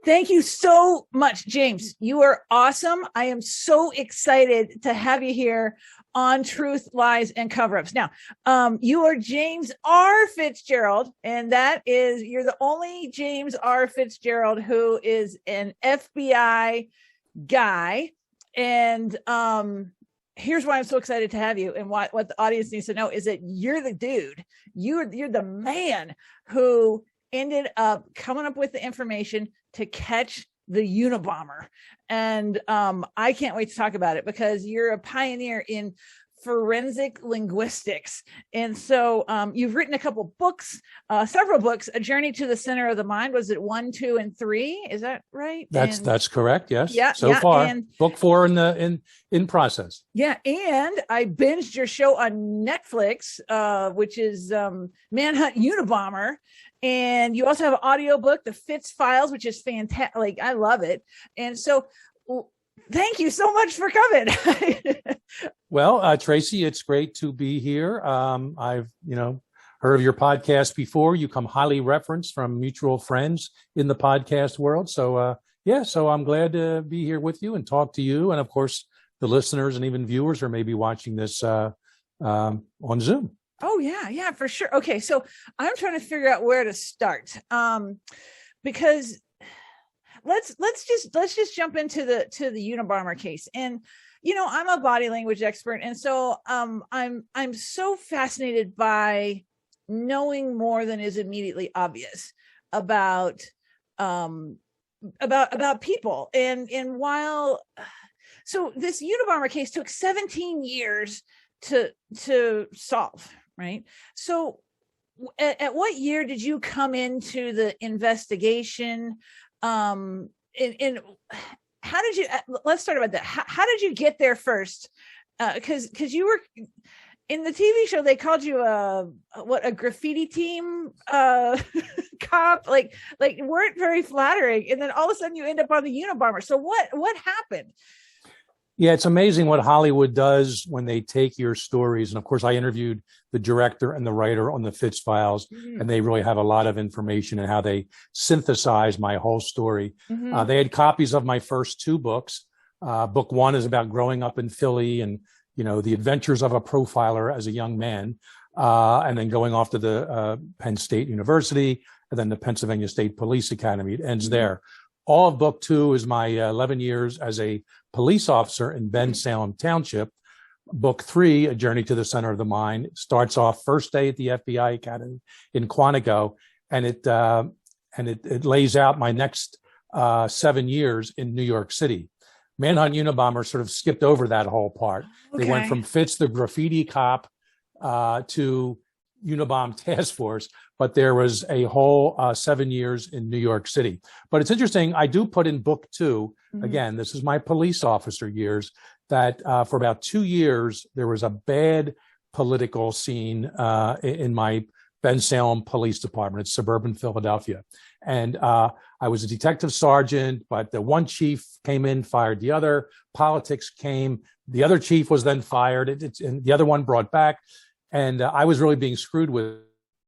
Thank you so much, James. You are awesome. I am so excited to have you here on Truth, Lies, and Coverups. Now, you are James R. Fitzgerald, and you're the only James R. Fitzgerald who is an FBI guy. And here's why I'm so excited to have you, and what the audience needs to know is that you're the dude. You're the man who ended up coming up with the information to catch the Unabomber. And I can't wait to talk about it because you're a pioneer in forensic linguistics. And so you've written a couple books, several books, A Journey to the Center of the Mind. Was it 1, 2, and 3? Is that right? That's correct. Yes. Yeah. So far, and book 4 in process. Yeah. And I binged your show on Netflix, which is Manhunt Unabomber. And you also have an audiobook, The Fitz Files, which is fantastic. Like, I love it. And so thank you so much for coming. Well, Traci, it's great to be here. I've, heard of your podcast before. You come highly referenced from mutual friends in the podcast world. So, so I'm glad to be here with you and talk to you. And of course, the listeners and even viewers are maybe watching this on Zoom. Oh, yeah, for sure. Okay. So I'm trying to figure out where to start. Because let's just jump into the Unabomber case. And I'm a body language expert, and so I'm so fascinated by knowing more than is immediately obvious about people. And while so this Unabomber case took 17 years to solve, right? So at what year did you come into the investigation? And how did you, let's start about that. How did you get there first? Cause you were in the TV show, they called you a graffiti team, cop, like weren't very flattering. And then all of a sudden you end up on the Unabomber. So what happened? Yeah, it's amazing what Hollywood does when they take your stories. And of course, I interviewed the director and the writer on the Fitz Files, and they really have a lot of information and how they synthesize my whole story. They had copies of my first 2 books. Book 1 is about growing up in Philly and, the adventures of a profiler as a young man, and then going off to the Penn State University and then the Pennsylvania State Police Academy. It ends there. All of book 2 is my 11 years as a police officer in Bensalem Township. Book 3, A Journey to the Center of the Mind, starts off first day at the FBI Academy in Quantico, and it lays out my next 7 years in New York City. Manhunt Unabomber sort of skipped over that whole part. Okay. They went from Fitz the graffiti cop to Unabomb task force, but there was a whole 7 years in New York City. But it's interesting, I do put in book 2, again, this is my police officer years, that for about 2 years, there was a bad political scene in my Bensalem Police Department. It's suburban Philadelphia. And I was a detective sergeant, but the one chief came in, fired the other. Politics came. The other chief was then fired, and the other one brought back. And I was really being screwed with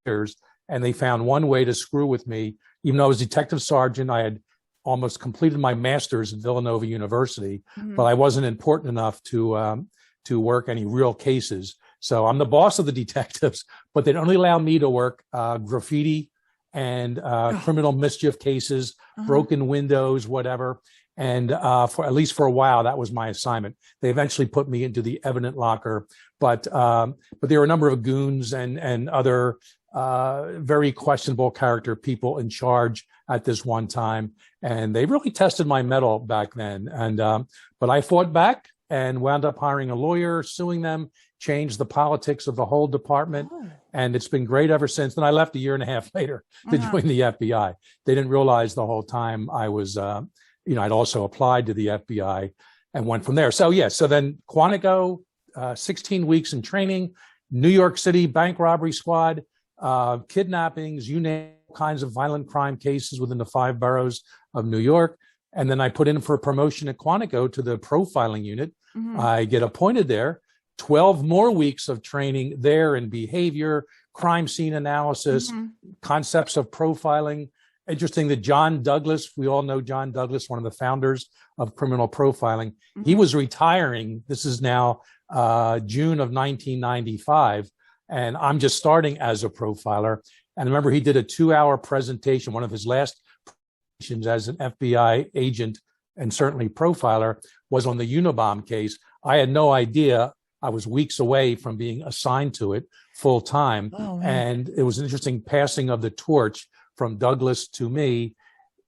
years. And they found one way to screw with me. Even though I was detective sergeant, I had almost completed my master's at Villanova University, but I wasn't important enough to work any real cases. So I'm the boss of the detectives, but they'd only allow me to work graffiti and criminal mischief cases, broken windows, whatever. And for at least for a while, that was my assignment. They eventually put me into the evidence locker, but there were a number of goons and other very questionable character people in charge at this one time, and they really tested my mettle back then. And but I fought back and wound up hiring a lawyer, suing them, changed the politics of the whole department, and it's been great ever since. Then I left a year and a half later to join the FBI. They didn't realize the whole time I was, I'd also applied to the FBI and went from there. So then Quantico, 16 weeks in training, New York City bank robbery squad, kidnappings, you name all kinds of violent crime cases within the 5 boroughs of New York. And then I put in for a promotion at Quantico to the profiling unit. I get appointed there. 12 more weeks of training there in behavior, crime scene analysis, concepts of profiling. interesting that John Douglas, we all know John Douglas, one of the founders of criminal profiling. He was retiring. This is now June of 1995. And I'm just starting as a profiler. And remember, he did a 2-hour presentation. One of his last presentations as an FBI agent and certainly profiler was on the Unabomber case. I had no idea. I was weeks away from being assigned to it full time. Oh, and it was an interesting passing of the torch from Douglas to me,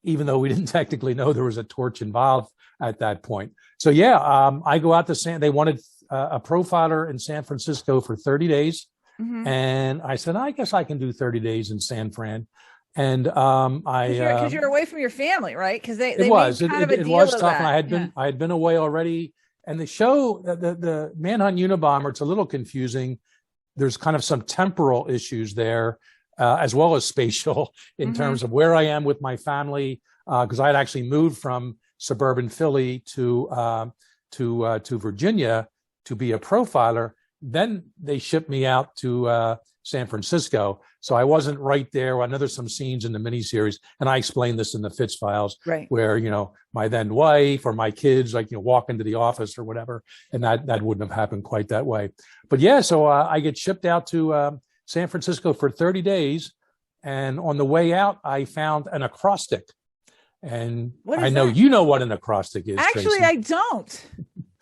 even though we didn't technically know there was a torch involved at that point. So yeah, I go out to they wanted a profiler in San Francisco for 30 days. And I said, I guess I can do 30 days in San Fran. And because you're away from your family, right? Because it was tough. And I had been away already. And the show, the Manhunt Unabomber, it's a little confusing. There's kind of some temporal issues there, as well as spatial in terms of where I am with my family, because I had actually moved from suburban Philly to Virginia to be a profiler. Then they shipped me out to San Francisco. So I wasn't right there. I know there's some scenes in the miniseries, and I explained this in the Fitz files, right, where, my then wife or my kids, walk into the office or whatever. And that wouldn't have happened quite that way. But yeah, so I get shipped out to San Francisco for 30 days. And on the way out, I found an acrostic. And I know you know what an acrostic is. Actually, Traci. I don't.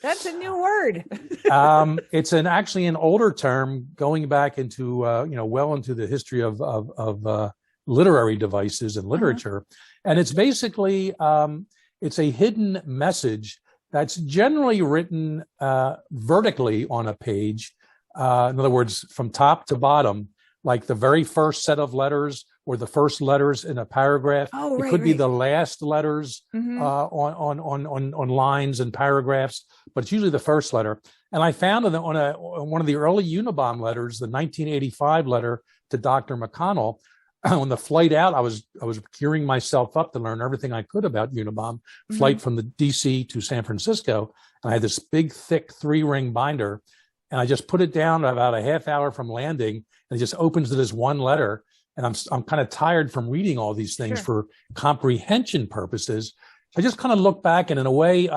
That's a new word. It's actually an older term going back into, well into the history of literary devices and literature. And it's basically, it's a hidden message that's generally written vertically on a page. In other words, from top to bottom, like the very first set of letters or the first letters in a paragraph. It could be the last letters on lines and paragraphs, but it's usually the first letter. And I found it on one of the early Unabomber letters, the 1985 letter to Dr. McConnell. On the flight out, I was gearing myself up to learn everything I could about Unabomber. Flight from the DC to San Francisco, and I had this big, thick 3-ring binder, and I just put it down about a half hour from landing, and it just opens to this one letter. And I'm kind of tired from reading all these things for comprehension purposes. I just kind of look back, and in a way,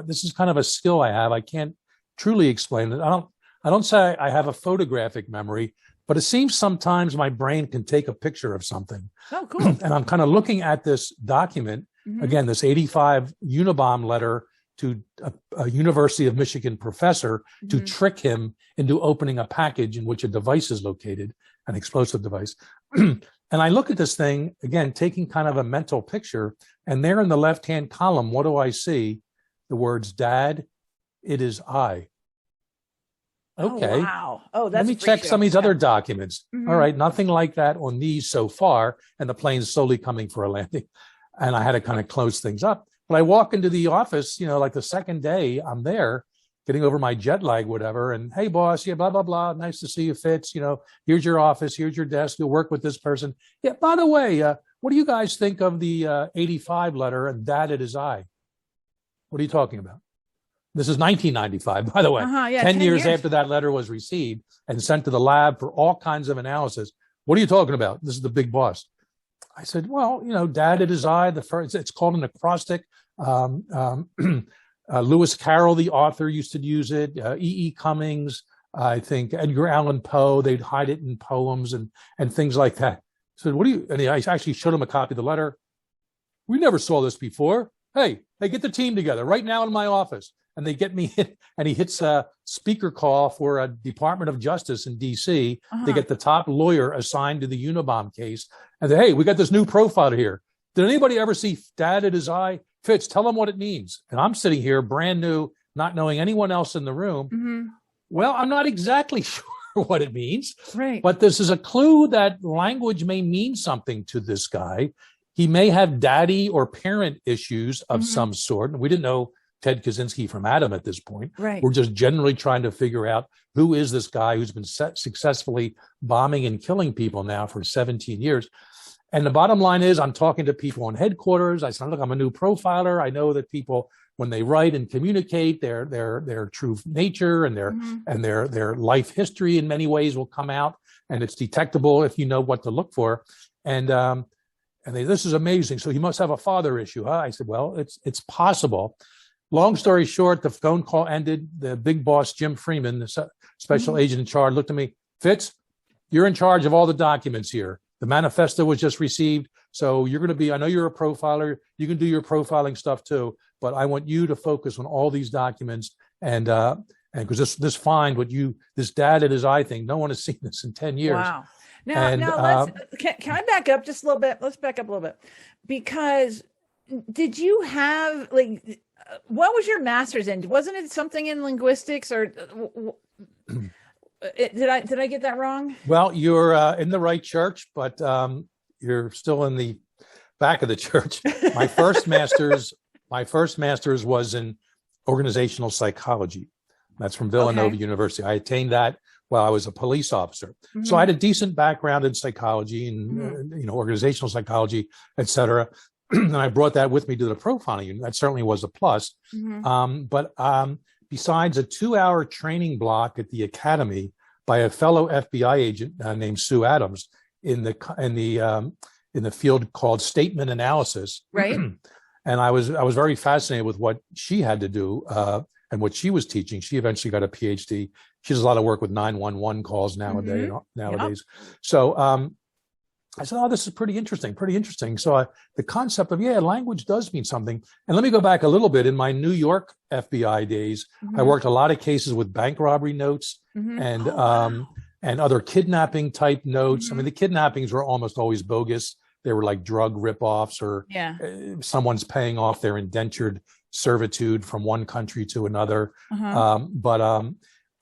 this is kind of a skill I have. I can't truly explain it. I don't say I have a photographic memory, but it seems sometimes my brain can take a picture of something. Oh, cool. And I'm kind of looking at this document, again, this 85 Unabomber letter to a University of Michigan professor to trick him into opening a package in which a device is located, an explosive device. And I look at this thing, again, taking kind of a mental picture, and there in the left-hand column, what do I see? The words, Dad, it is I. Okay. Oh, wow. Oh, Let that's me check some of these other documents. All right. Nothing like that on these so far. And the plane's slowly coming for a landing. And I had to kind of close things up. But I walk into the office, like the second day I'm there, getting over my jet lag, whatever. And hey, boss, yeah, blah, blah, blah. Nice to see you, Fitz. Here's your office. Here's your desk. You'll work with this person. Yeah, by the way, what do you guys think of the 85 letter and Dad, it is I? What are you talking about? This is 1995, by the way. 10 years after that letter was received and sent to the lab for all kinds of analysis. What are you talking about? This is the big boss. I said, well, Dad, it is I. The first, it's called an acrostic. Lewis Carroll, the author, used to use it. E.E. Cummings, I think Edgar Allan Poe, they'd hide it in poems and things like that. So what do you, and I actually showed him a copy of the letter. We never saw this before. Hey, get the team together right now in my office. And they get me, and he hits a speaker call for a Department of Justice in D.C. They get the top lawyer assigned to the Unabomber case. And they, hey, we got this new profiler here. Did anybody ever see Dad, it is I? Fitz, tell them what it means. And I'm sitting here brand new, not knowing anyone else in the room. Well, I'm not exactly sure what it means. Right. But this is a clue that language may mean something to this guy. He may have daddy or parent issues of some sort. And we didn't know Ted Kaczynski from Adam at this point. Right. We're just generally trying to figure out who is this guy who's been successfully bombing and killing people now for 17 years. And the bottom line is I'm talking to people on headquarters. I said, look, I'm a new profiler. I know that people, when they write and communicate, their true nature and their life history in many ways will come out, and it's detectable if you know what to look for. And And this is amazing. So he must have a father issue, huh? I said, well, it's possible. Long story short, the phone call ended. The big boss, Jim Freeman, the special agent in charge, looked at me, Fitz, you're in charge of all the documents here. The manifesto was just received. So you're going to be, I know you're a profiler. You can do your profiling stuff too, but I want you to focus on all these documents. And because this find this dad and his eye thing, no one has seen this in 10 years. Wow. Now can I back up just a little bit? Let's back up a little bit, because did you have what was your master's in? Wasn't it something in linguistics or did I get that wrong? Well, you're in the right church, but you're still in the back of the church. My first master's was in organizational psychology. That's from Villanova University. I attained that while I was a police officer. Mm-hmm. So I had a decent background in psychology and organizational psychology, et cetera. And I brought that with me to the profiling unit. That certainly was a plus. Mm-hmm. But besides a 2-hour training block at the academy by a fellow FBI agent named Sue Adams in the field called statement analysis, right? And I was very fascinated with what she had to do and what she was teaching. She eventually got a PhD. She does a lot of work with 911 calls nowadays. Yep. So I said, oh, this is pretty interesting. So the concept of, language does mean something. And let me go back a little bit. In my New York FBI days, I worked a lot of cases with bank robbery notes and other kidnapping type notes. I mean, the kidnappings were almost always bogus. They were like drug ripoffs or someone's paying off their indentured servitude from one country to another. But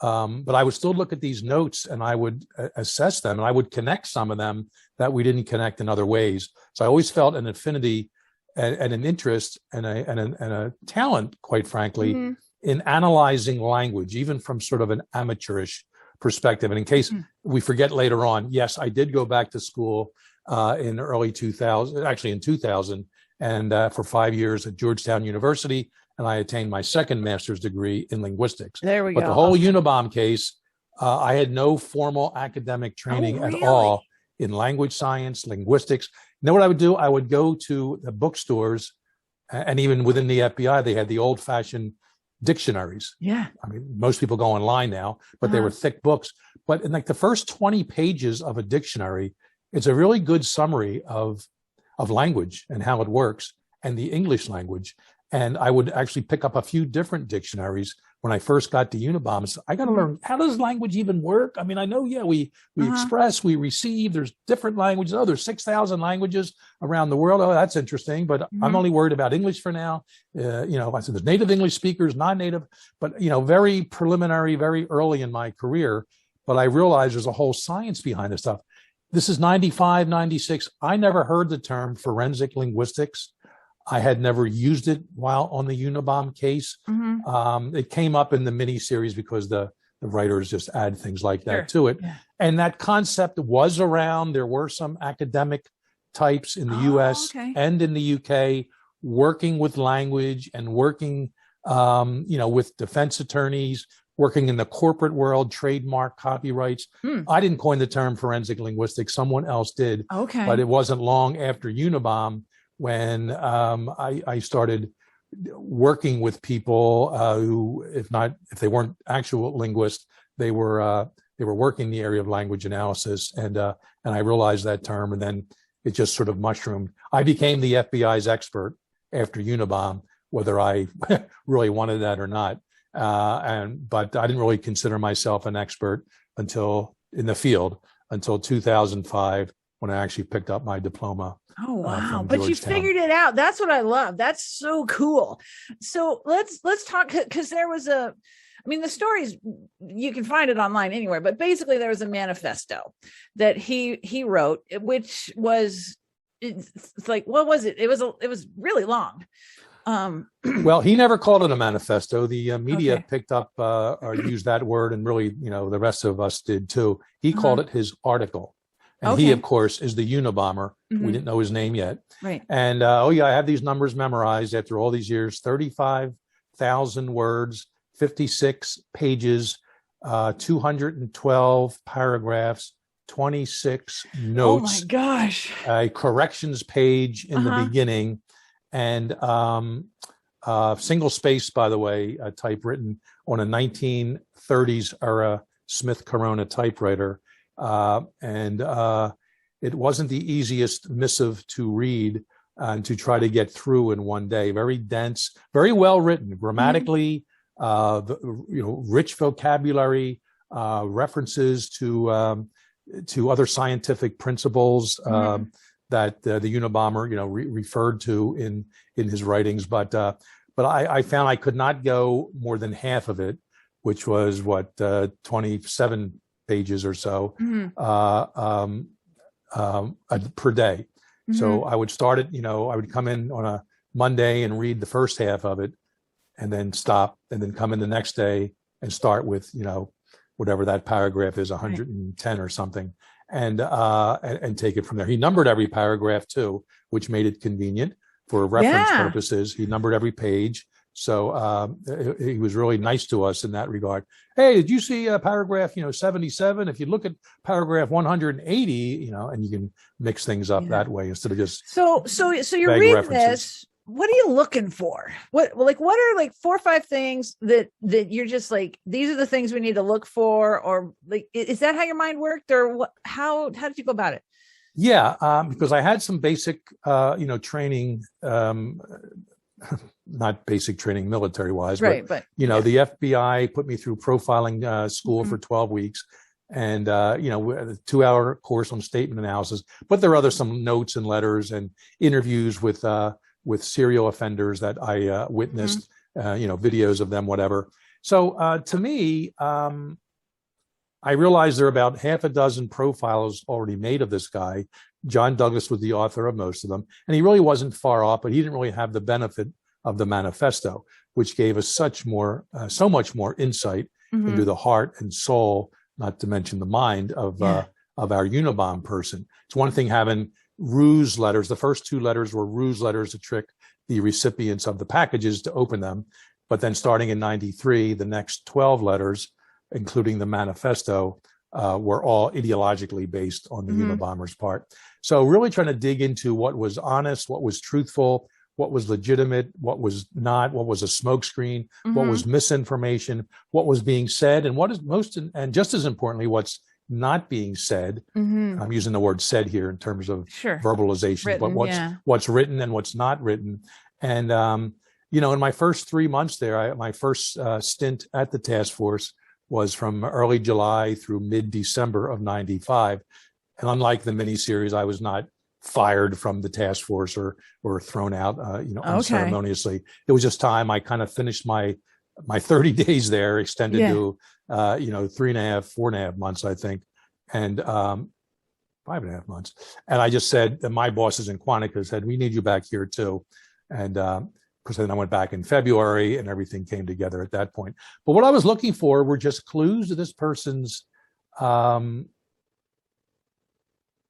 I would still look at these notes and I would assess them and I would connect some of them that we didn't connect in other ways. So I always felt an affinity and an interest and a talent, quite frankly, in analyzing language, even from sort of an amateurish perspective. And in case we forget later on, yes, I did go back to school in early 2000, actually in 2000, and for 5 years at Georgetown University. And I attained my second master's degrry in linguistics. There we go. But the whole Unabomber case, I had no formal academic training at all in language science, linguistics. You know what I would do? I would go to the bookstores, and even within the FBI, they had the old-fashioned dictionaries. Yeah. I mean, most people go online now, but they were thick books. But in like the first 20 pages of a dictionary, it's a really good summary of language and how it works and the English language. And I would actually pick up a few different dictionaries when I first got to Unabomber. So I got to learn, how does language even work? I mean, I know, we express, we receive, there's different languages. Oh, there's 6,000 languages around the world. Oh, that's interesting. But I'm only worried about English for now. I said there's native English speakers, non-native, but, very preliminary, very early in my career. But I realized there's a whole science behind this stuff. This is 95, 96. I never heard the term forensic linguistics. I had never used it while on the Unabomber case. It came up in the mini series because the writers just add things like that to it. Yeah. And that concept was around. There were some academic types in the US and in the UK working with language and working, with defense attorneys, working in the corporate world, trademark, copyrights. I didn't coin the term forensic linguistics. Someone else did. But it wasn't long after Unabomber when I started working with people who, if they weren't actual linguists, they were working in the area of language analysis, and I realized that term, and then it just sort of mushroomed. I became the FBI's expert after Unabomber, whether I really wanted that or not, but I didn't really consider myself an expert until 2005 when I actually picked up my diploma. Oh, wow. But you figured it out. That's what I love. That's so cool. So let's talk, because there was the stories, you can find it online anywhere, but basically there was a manifesto that he wrote, which was, it's like, what was it? It was really long. Well, he never called it a manifesto. The media picked up or used that word, and really, the rest of us did too. He called it his article. And he, of course, is the Unabomber. We didn't know his name yet. Right. And, I have these numbers memorized after all these years, 35,000 words, 56 pages, 212 paragraphs, 26 Oh my notes, gosh. a corrections page in the beginning, and single space, by the way, typewritten on a 1930s era Smith Corona typewriter. And it wasn't the easiest missive to read and to try to get through in one day. Very dense, very well written, grammatically, rich vocabulary, references to other scientific principles that the Unabomber, referred to in his writings. But I found I could not go more than half of it, which was 27 pages or so per day. So I would start it, I would come in on a Monday and read the first half of it, and then stop, and then come in the next day and start with, whatever that paragraph is, 110 or something, and take it from there. He numbered every paragraph too, which made it convenient for reference purposes. He numbered every page. So he was really nice to us in that regard. Hey, did you see paragraph 77? If you look at paragraph 180, and you can mix things up that way instead of just so you're reading references. This. What are you looking for? What are like 4 or 5 things that you're just like, these are the things we need to look for? Or like, is that how your mind worked, or what, how did you go about it? Yeah. Because I had some basic, training, not basic training military wise, but the FBI put me through profiling school for 12 weeks. And, a 2-hour course on statement analysis, but there are some notes and letters and interviews with serial offenders that I witnessed, videos of them, whatever. So to me, I realized there are about half a dozen profiles already made of this guy. John Douglas was the author of most of them, and he really wasn't far off, but he didn't really have the benefit of the manifesto, which gave us so much more insight into the heart and soul, not to mention the mind of our Unabomber person. It's one thing having ruse letters. The first 2 letters were ruse letters to trick the recipients of the packages to open them. But then starting in 93, the next 12 letters, including the manifesto, were all ideologically based on the Unabomber's part. So really trying to dig into what was honest, what was truthful, what was legitimate, what was not, what was a smokescreen, what was misinformation, what was being said, and what is and just as importantly, what's not being said. I'm using the word said here in terms of verbalization, written, but what's written and what's not written. And, in my first 3 months there, my first stint at the task force was from early July through mid-December of 95. And unlike the miniseries, I was not fired from the task force or thrown out, unceremoniously. It was just time. I kind of finished my 30 days there, extended to 3.5, 4.5 months, I think, and 5.5 months. And I just said, and my bosses in Quantica said, we need you back here too. And because then I went back in February and everything came together at that point. But what I was looking for were just clues to this person's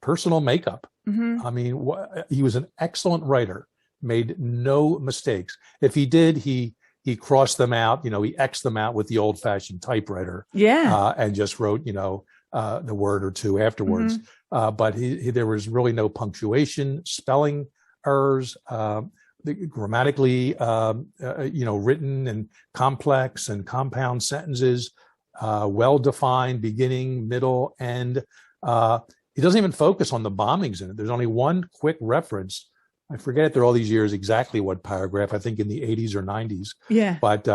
personal makeup. I mean, he was an excellent writer, made no mistakes. If he did, he crossed them out, he X'd them out with the old fashioned typewriter. And just wrote, the word or two afterwards. But there was really no punctuation, spelling errors, grammatically, written and complex and compound sentences, well-defined beginning, middle, end. He doesn't even focus on the bombings in it. There's only one quick reference. I forget after all these years exactly what paragraph, I think in the 80s or 90s. But,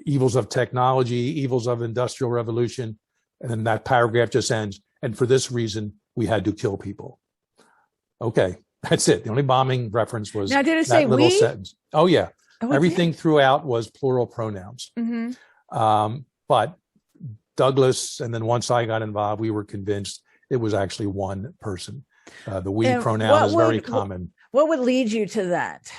evils of technology, evils of industrial revolution. And then that paragraph just ends. And for this reason, we had to kill people. Okay, that's it. The only bombing reference was now, did it that say little we? sentence. Oh, yeah. Everything throughout was plural pronouns. But Douglas, and then once I got involved, we were convinced it was actually one person. The we pronoun is very common. What would lead you to that?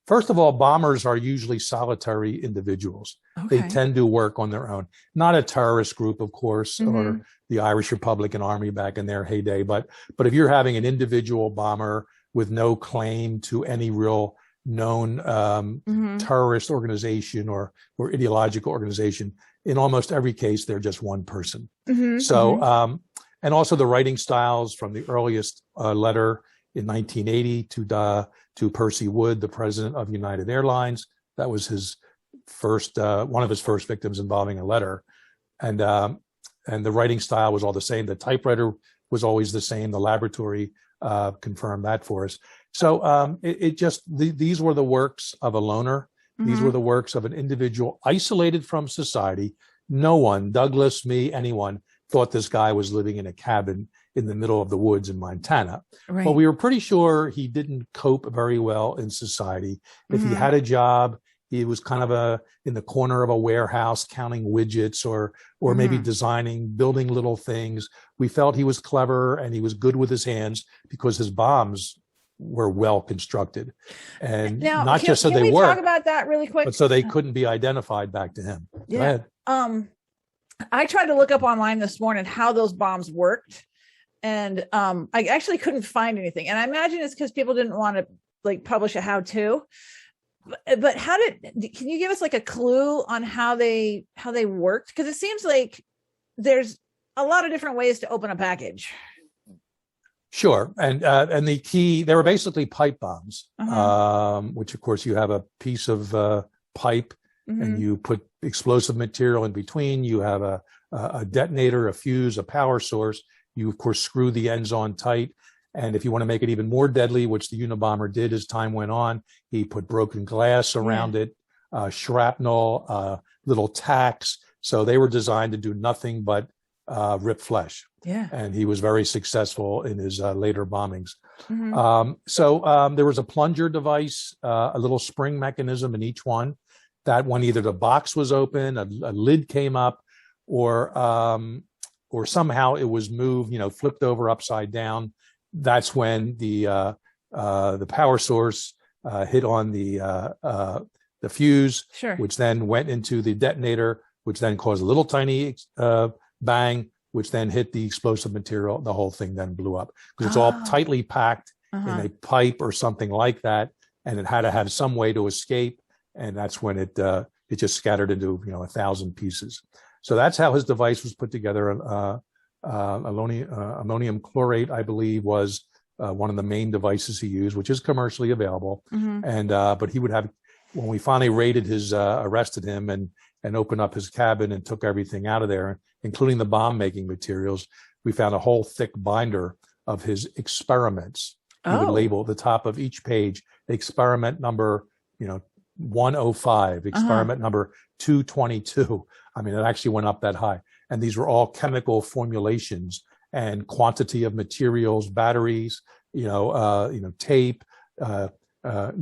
First of all, bombers are usually solitary individuals. They tend to work on their own. Not a terrorist group, of course, or the Irish Republican Army back in their heyday. But if you're having an individual bomber with no claim to any real known terrorist organization or ideological organization. In almost every case, they're just one person. So, and also the writing styles from the earliest letter in 1980 to Percy Wood, the president of United Airlines. That was his first, one of his first victims involving a letter. And the writing style was all the same. The typewriter was always the same. The laboratory confirmed that for us. So these were the works of a loner. These were the works of an individual isolated from society. No one, Douglas, me, anyone, thought this guy was living in a cabin in the middle of the woods in Montana. Right. But we were pretty sure he didn't cope very well in society. If he had a job, he was kind of in the corner of a warehouse counting widgets or maybe designing, building little things. We felt he was clever and he was good with his hands because his bombs were well constructed. And now, not just so can they we worked, talk about that really quick? but so they couldn't be identified back to him. Yeah. Go ahead. I tried to look up online this morning how those bombs worked. And I actually couldn't find anything. And I imagine it's because people didn't want to like publish a how-to. But can you give us like a clue on how they worked? Because it seems like there's a lot of different ways to open a package. Sure. And the key, they were basically pipe bombs, which of course you have a piece of pipe and you put explosive material in between. You have a detonator, a fuse, a power source. You, of course, screw the ends on tight. And if you want to make it even more deadly, which the Unabomber did as time went on, he put broken glass around it, shrapnel, little tacks. So they were designed to do nothing but rip flesh. Yeah. And he was very successful in his later bombings. There was a plunger device, a little spring mechanism in each one. That when either the box was open, a lid came up, or somehow it was moved, flipped over upside down. That's when the power source hit on the fuse, which then went into the detonator, which then caused a little tiny bang, which then hit the explosive material. The whole thing then blew up because it's all tightly packed in a pipe or something like that, and it had to have some way to escape. And that's when it just scattered into 1,000 pieces. So that's how his device was put together. Ammonium chlorate, I believe, was one of the main devices he used, which is commercially available. And but he would have, when we finally arrested him and opened up his cabin and took everything out of there, including the bomb making materials, we found a whole thick binder of his experiments. He would label the top of each page, experiment number, 105, experiment number 222. I mean, it actually went up that high. And these were all chemical formulations and quantity of materials, batteries, tape,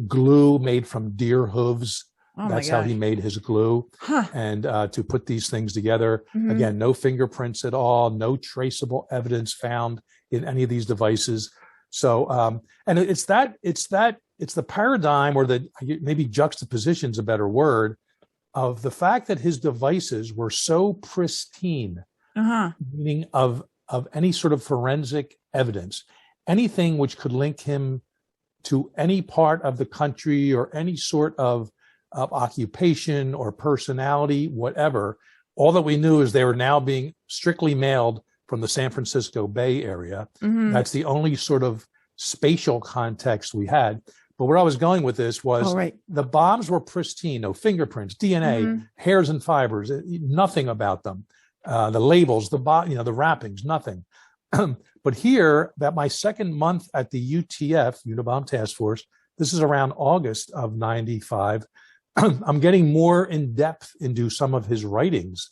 glue made from deer hooves. That's how he made his glue. And to put these things together, again, no fingerprints at all, no traceable evidence found in any of these devices. So, and it's the paradigm, or maybe juxtaposition is a better word, of the fact that his devices were so pristine, meaning of any sort of forensic evidence, anything which could link him to any part of the country or any sort of occupation or personality, whatever. All that we knew is they were now being strictly mailed from the San Francisco Bay Area. That's the only sort of spatial context we had. But where I was going with this was the bombs were pristine, no fingerprints, DNA, hairs and fibers, nothing about them. The labels, the wrappings, nothing. But here, that my second month at the UTF, Unabomber Task Force, this is around August of 95, I'm getting more in depth into some of his writings,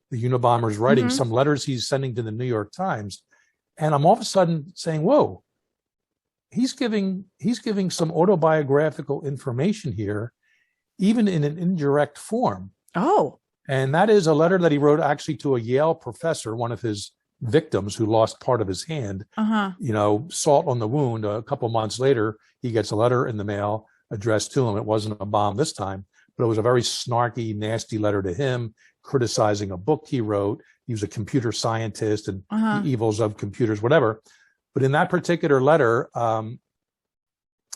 the Unabomber's writing, some letters he's sending to the New York Times. And I'm all of a sudden saying, whoa, he's giving some autobiographical information here, even in an indirect form. And that is a letter that he wrote actually to a Yale professor, one of his victims who lost part of his hand, salt on the wound. A couple months later, he gets a letter in the mail addressed to him. It wasn't a bomb this time, but it was a very snarky, nasty letter to him, criticizing a book he wrote. He was a computer scientist and the evils of computers, whatever. But in that particular letter,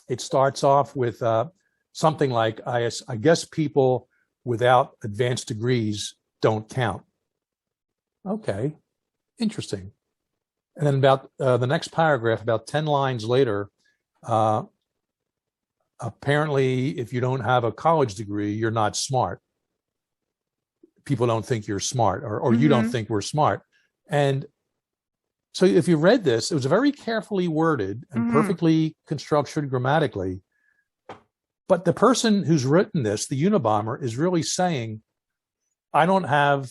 it starts off with something like, I guess people without advanced degrees don't count. Okay, interesting. And then about the next paragraph, about 10 lines later, apparently, if you don't have a college degree, you're not smart. People don't think you're smart, or you don't think we're smart. And so if you read this, it was very carefully worded and perfectly constructed grammatically. But the person who's written this, the Unabomber, is really saying, I don't have,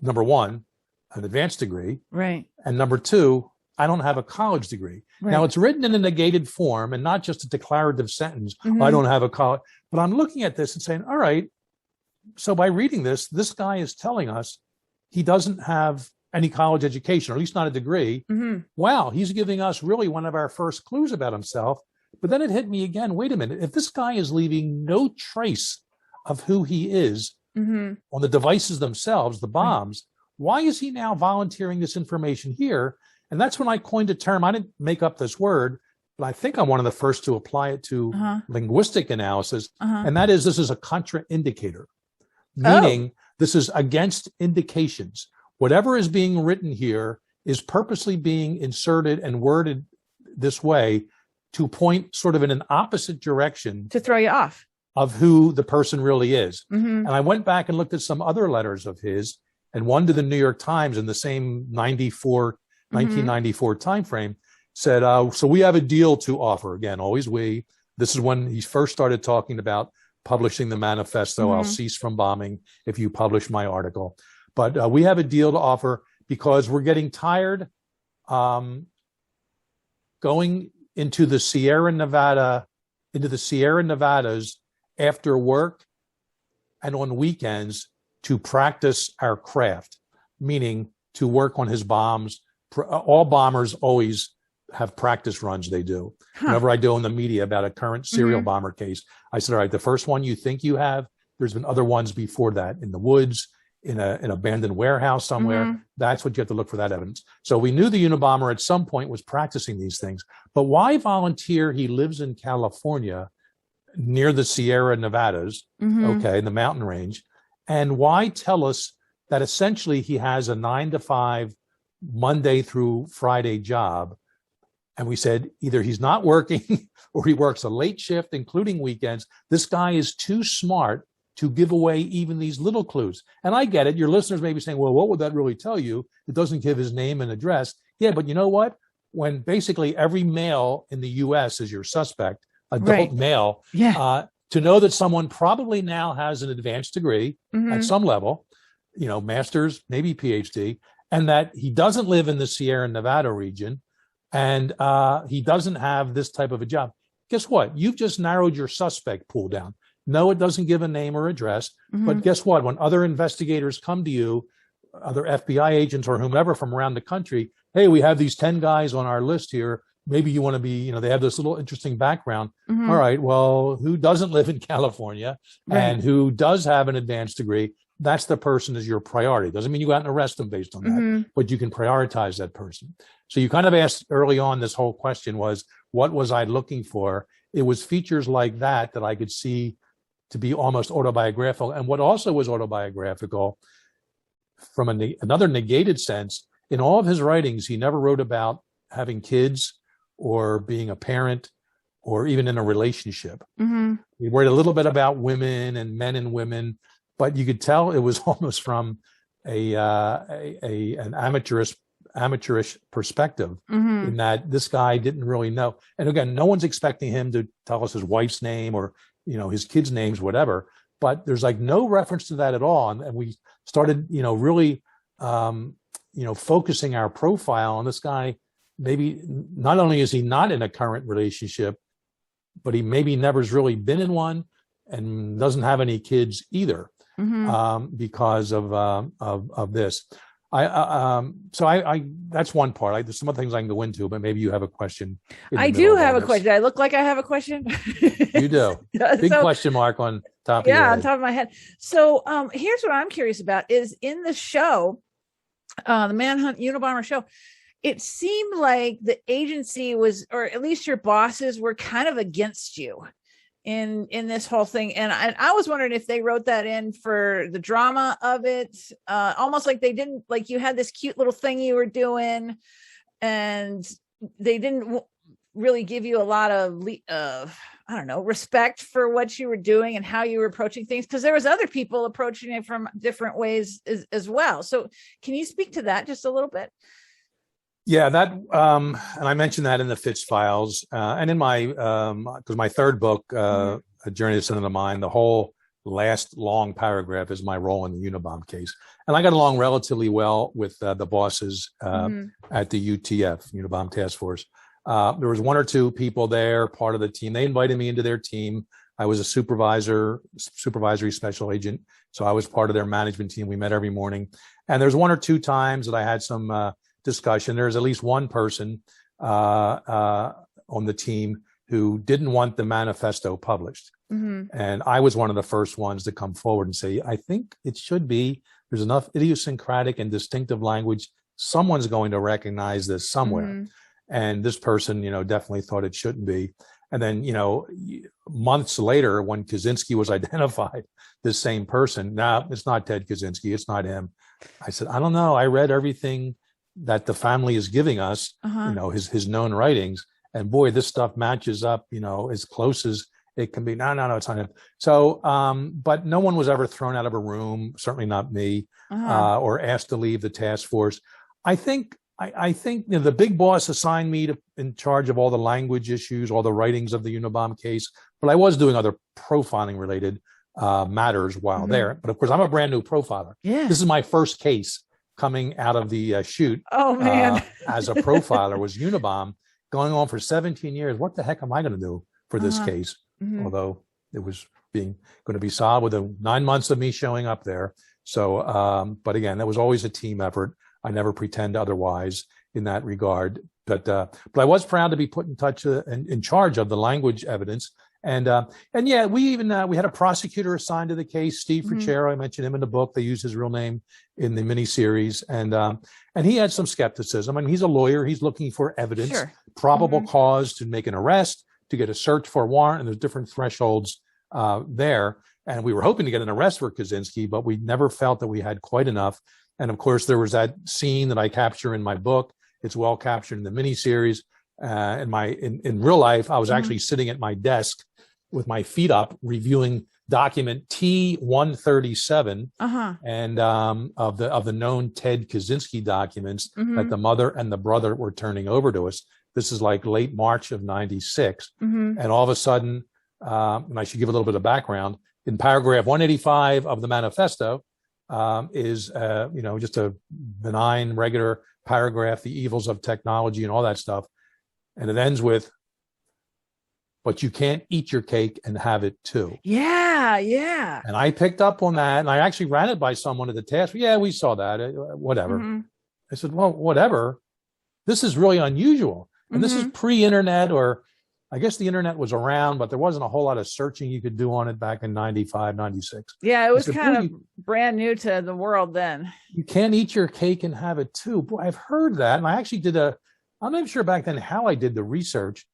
number one, an advanced degree. Right. And number two, I don't have a college degree. Right. Now, it's written in a negated form and not just a declarative sentence. I don't have a college. But I'm looking at this and saying, all right, so by reading this, this guy is telling us he doesn't have any college education, or at least not a degree. Wow, he's giving us really one of our first clues about himself. But then it hit me again, wait a minute, if this guy is leaving no trace of who he is on the devices themselves, the bombs, why is he now volunteering this information here? And that's when I coined a term. I didn't make up this word, but I think I'm one of the first to apply it to linguistic analysis. And that is, this is a Contra indicator, meaning this is against indications. Whatever is being written here is purposely being inserted and worded this way to point sort of in an opposite direction. To throw you off. Of who the person really is. And I went back and looked at some other letters of his, and one to the New York Times in the same 1994 timeframe said, so we have a deal to offer. Again, always we. This is when he first started talking about publishing the manifesto. I'll cease from bombing if you publish my article. But we have a deal to offer because we're getting tired going into the Sierra Nevadas after work and on weekends to practice our craft, meaning to work on his bombs. All bombers always have practice runs they do. Whenever I do in the media about a current serial bomber case, I said, all right, the first one you think you have, there's been other ones before that in the woods, in an abandoned warehouse somewhere. That's what you have to look for that evidence. So we knew the Unabomber at some point was practicing these things. But why volunteer? He lives in California near the Sierra Nevadas, the mountain range. And why tell us that essentially he has a 9-to-5 Monday through Friday job? And we said either he's not working or he works a late shift, including weekends. This guy is too smart to give away even these little clues. And I get it. Your listeners may be saying, well, what would that really tell you? It doesn't give his name and address. Yeah, but you know what? When basically every male in the U.S. is your suspect, adult male, to know that someone probably now has an advanced degree at some level, master's, maybe PhD, and that he doesn't live in the Sierra Nevada region, and he doesn't have this type of a job. Guess what? You've just narrowed your suspect pool down. No, it doesn't give a name or address. But guess what? When other investigators come to you, other FBI agents or whomever from around the country, hey, we have these 10 guys on our list here. Maybe you want to be, they have this little interesting background. All right, well, who doesn't live in California and who does have an advanced degree? That's the person is your priority. Doesn't mean you go out and arrest them based on that, but you can prioritize that person. So you kind of asked early on, this whole question was, what was I looking for? It was features like that I could see to be almost autobiographical. And what also was autobiographical from another negated sense, in all of his writings, he never wrote about having kids or being a parent or even in a relationship. He wrote a little bit about women and men and women, but you could tell it was almost from an amateurish perspective in that this guy didn't really know. And again, no one's expecting him to tell us his wife's name or his kids' names, whatever, but there's like no reference to that at all. And we started, really, focusing our profile on this guy. Maybe not only is he not in a current relationship, but he maybe never's really been in one and doesn't have any kids either, because of this. So that's one part. There's some other things I can go into, but maybe you have a question. I do have a question. I look like I have a question. You do. Big question mark on top of your head. Yeah, on top of my head. So here's what I'm curious about is in the show, the Manhunt Unabomber show, it seemed like the agency was, or at least your bosses were kind of against you. in this whole thing. And I was wondering if they wrote that in for the drama of it, almost like they didn't, like you had this cute little thing you were doing and they didn't really give you a lot of I don't know, respect for what you were doing and how you were approaching things, because there was other people approaching it from different ways as well. So can you speak to that just a little bit? Yeah, that and I mentioned that in the Fitz files, and in my because my third book, A Journey to Sin of the Mind, the whole last long paragraph is my role in the Unabomber case, and I got along relatively well with the bosses at the UTF, Unabomber Task Force. There was one or two people there, part of the team. They invited me into their team. I was a supervisory special agent, so I was part of their management team. We met every morning, and there's one or two times that I had some discussion. There's at least one person on the team who didn't want the manifesto published. And I was one of the first ones to come forward and say, I think it should be. There's enough idiosyncratic and distinctive language. Someone's going to recognize this somewhere. And this person, definitely thought it shouldn't be. And then, months later, when Kaczynski was identified, this same person, no, it's not Ted Kaczynski. It's not him. I said, I don't know. I read everything that the family is giving us, his known writings. And boy, this stuff matches up, as close as it can be. No, it's not him. So, but no one was ever thrown out of a room, certainly not me, or asked to leave the task force. I think the big boss assigned me in charge of all the language issues, all the writings of the Unabomber case, but I was doing other profiling related matters while there. But of course, I'm a brand new profiler. Yeah. This is my first case coming out of the chute. Oh man! As a profiler was Unabomber, going on for 17 years. What the heck am I going to do for this case? Although it was going to be solved within 9 months of me showing up there. So, but again, that was always a team effort. I never pretend otherwise in that regard. But I was proud to be put in touch and in charge of the language evidence. And yeah, we had a prosecutor assigned to the case, Steve Fitzgerald. I mentioned him in the book. They used his real name in the miniseries, and he had some skepticism. I mean, he's a lawyer. He's looking for evidence, probable cause to make an arrest, to get a search for a warrant, and there's different thresholds there. And we were hoping to get an arrest for Kaczynski, but we never felt that we had quite enough. And of course, there was that scene that I capture in my book. It's well captured in the miniseries. In real life, I was actually sitting at my desk with my feet up, reviewing document T-137 and of the known Ted Kaczynski documents that the mother and the brother were turning over to us. This is like late March of '96, and all of a sudden, and I should give a little bit of background. In paragraph 185 of the manifesto is just a benign, regular paragraph, the evils of technology and all that stuff, and it ends with, but you can't eat your cake and have it too. Yeah. And I picked up on that, and I actually ran it by someone at the task. Yeah, we saw that. Whatever. I said, well, whatever. This is really unusual. And this is pre-internet, or I guess the internet was around, but there wasn't a whole lot of searching you could do on it back in 95, 96. Yeah, it was kind of brand new to the world then. You can't eat your cake and have it too. Boy, I've heard that. And I actually I'm not sure back then how I did the research,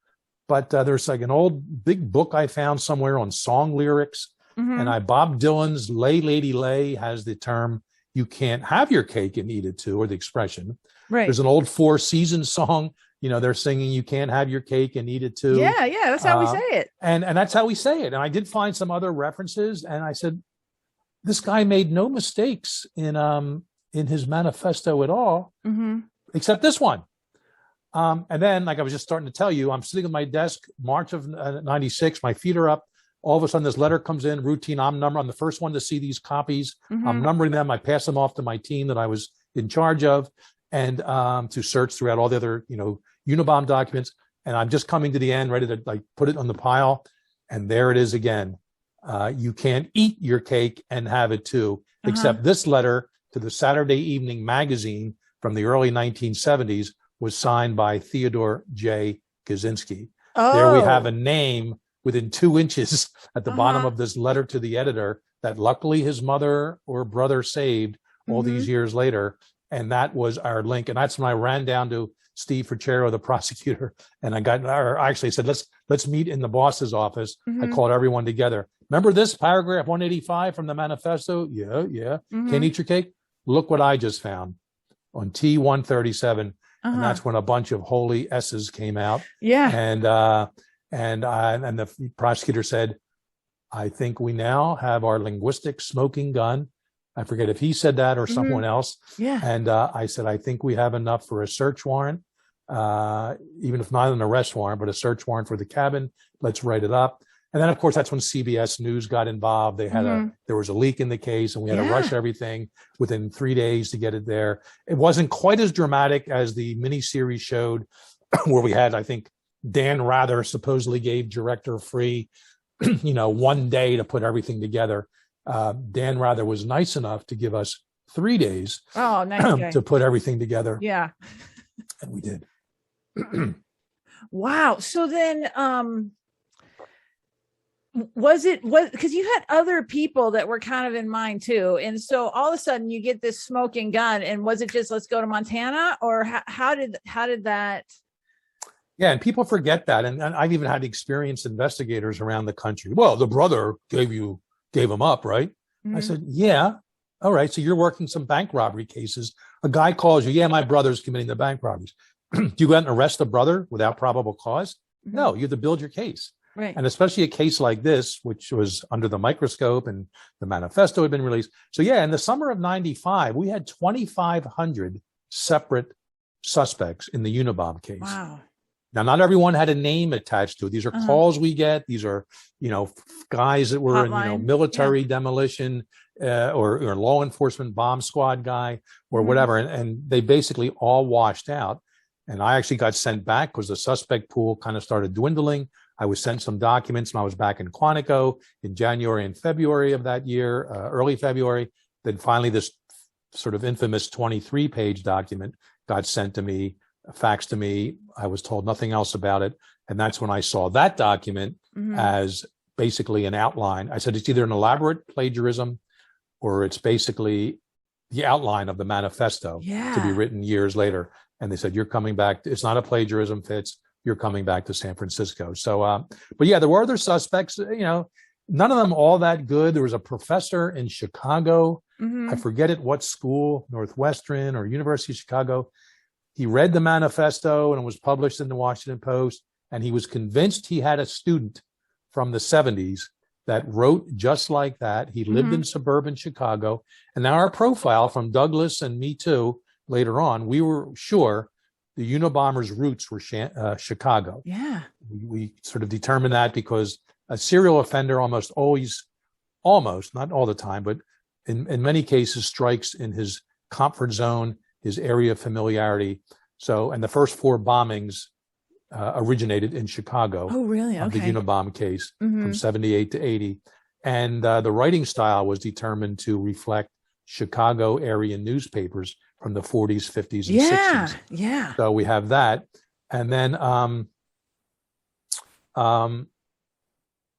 but there's like an old big book I found somewhere on song lyrics. And Bob Dylan's Lay Lady Lay has the term, you can't have your cake and eat it too, or the expression. Right. There's an old Four Seasons song, they're singing, you can't have your cake and eat it too. Yeah, that's how we say it. And that's how we say it. And I did find some other references, and I said, this guy made no mistakes in his manifesto at all, except this one. And then, like I was just starting to tell you, I'm sitting at my desk, March of '96, my feet are up. All of a sudden, this letter comes in, routine. I'm the first one to see these copies. I'm numbering them. I pass them off to my team that I was in charge of, and to search throughout all the other, Unabomber documents. And I'm just coming to the end, ready to put it on the pile. And there it is again. You can't eat your cake and have it too, except this letter to the Saturday Evening Magazine from the early 1970s was signed by Theodore J. Kaczynski. Oh. There we have a name within 2 inches at the bottom of this letter to the editor that luckily his mother or brother saved all these years later. And that was our link. And that's when I ran down to Steve Fitzgerald, the prosecutor, and I actually said, let's let's meet in the boss's office. I called everyone together. Remember this paragraph 185 from the manifesto? Yeah. Can't eat your cake. Look what I just found on T137. And that's when a bunch of holy S's came out. Yeah. And the prosecutor said, I think we now have our linguistic smoking gun. I forget if he said that or someone else. Yeah. And I said, I think we have enough for a search warrant, even if not an arrest warrant, but a search warrant for the cabin. Let's write it up. And then, of course, that's when CBS News got involved. They had there was a leak in the case, and we had to rush everything within 3 days to get it there. It wasn't quite as dramatic as the miniseries showed, where we had, I think, Dan Rather supposedly gave director Free, 1 day to put everything together. Dan Rather was nice enough to give us 3 days to put everything together. Yeah. And we did. Wow. So then, was because you had other people that were kind of in mind too. And so all of a sudden you get this smoking gun, and was it just, let's go to Montana, or how did that? Yeah. And people forget that. And I've even had experienced investigators around the country. Well, the brother gave him up, right? I said, yeah. All right. So you're working some bank robbery cases. A guy calls you. Yeah, my brother's committing the bank robberies. Do you go out and arrest the brother without probable cause? No, you have to build your case. Right. And especially a case like this, which was under the microscope and the manifesto had been released. So yeah, in the summer of 95, we had 2,500 separate suspects in the Unabomber case. Wow. Now, not everyone had a name attached to it. These are calls we get. These are, guys that were in, military demolition or law enforcement bomb squad guy or whatever. And they basically all washed out. And I actually got sent back because the suspect pool kind of started dwindling. I was sent some documents when I was back in Quantico in January and February of that year, early February. Then finally, this sort of infamous 23-page document got sent to me, faxed to me. I was told nothing else about it. And that's when I saw that document as basically an outline. I said, it's either an elaborate plagiarism or it's basically the outline of the manifesto to be written years later. And they said, you're coming back. It's not a plagiarism, Fitz. You're coming back to San Francisco. So, but yeah, there were other suspects, none of them all that good. There was a professor in Chicago. I forget at what school, Northwestern or University of Chicago. He read the manifesto and it was published in the Washington Post. And he was convinced he had a student from the 70s that wrote just like that. He lived in suburban Chicago. And now our profile from Douglas and me too, later on, we were sure the Unabomber's roots were Chicago. Yeah. We sort of determined that because a serial offender almost, not all the time, but in many cases strikes in his comfort zone, his area of familiarity. So, and the first 4 bombings originated in Chicago. Oh, really? Okay. The Unabomber case from 78 to 80. And the writing style was determined to reflect Chicago area newspapers from the 40s, 50s, and 60s. Yeah. So we have that. And then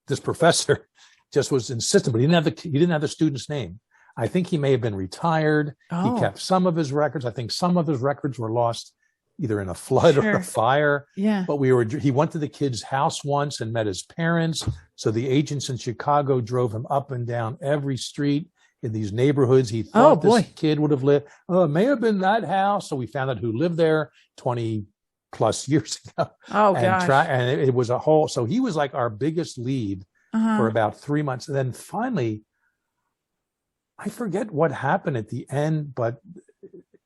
this professor just was insistent, but he didn't have the student's name. I think he may have been retired. He kept some of his records. I think some of his records were lost either in a flood or a fire. Yeah. But he went to the kid's house once and met his parents. So the agents in Chicago drove him up and down every street in these neighborhoods he thought this kid would have lived. Oh, it may have been that house. So we found out who lived there 20 plus years ago. Oh, gosh. And it was a whole, so he was like our biggest lead for about 3 months. And then finally, I forget what happened at the end, but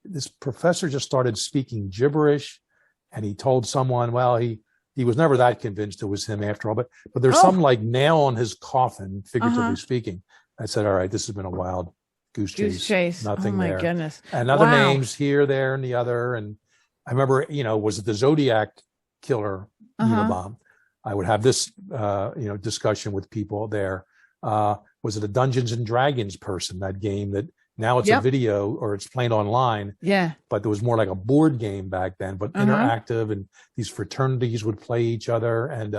this professor just started speaking gibberish, and he told someone, well, he was never that convinced it was him after all, but there's some like nail on his coffin, figuratively speaking. I said, all right, this has been a wild goose chase. Nothing there. Oh my goodness. And other names here, there, and the other. And I remember, was it the Zodiac killer Unabomber? I would have this, discussion with people there. Was it a Dungeons and Dragons person, that game that now it's a video or it's played online? Yeah. But there was more like a board game back then, but interactive, and these fraternities would play each other. And,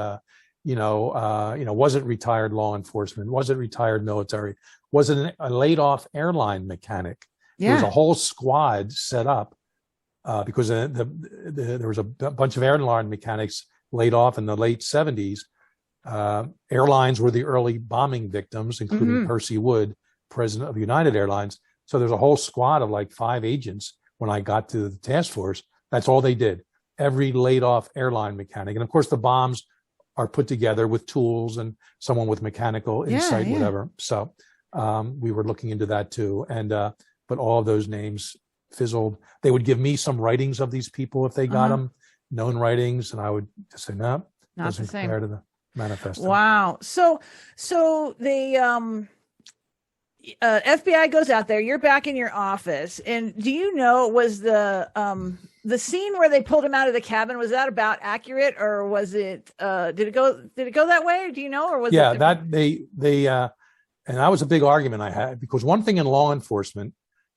was it retired law enforcement? Was it retired military? Was it a laid off airline mechanic? Yeah. There was a whole squad set up because there was a bunch of airline mechanics laid off in the late 70s. Airlines were the early bombing victims, including Percy Wood, president of United Airlines. So there's a whole squad of like 5 agents when I got to the task force. That's all they did. Every laid off airline mechanic. And of course, the bombs are put together with tools and someone with mechanical insight, whatever. So we were looking into that too. And but all of those names fizzled. They would give me some writings of these people if they got them, known writings, and I would just say, no, not the same. Compared to the manifesto. Wow. So the FBI goes out there. You're back in your office, and do you know, was the scene where they pulled him out of the cabin, was that about accurate, or was it? Did it go that way? Do you know, or was it? Yeah, that they and that was a big argument I had, because one thing in law enforcement,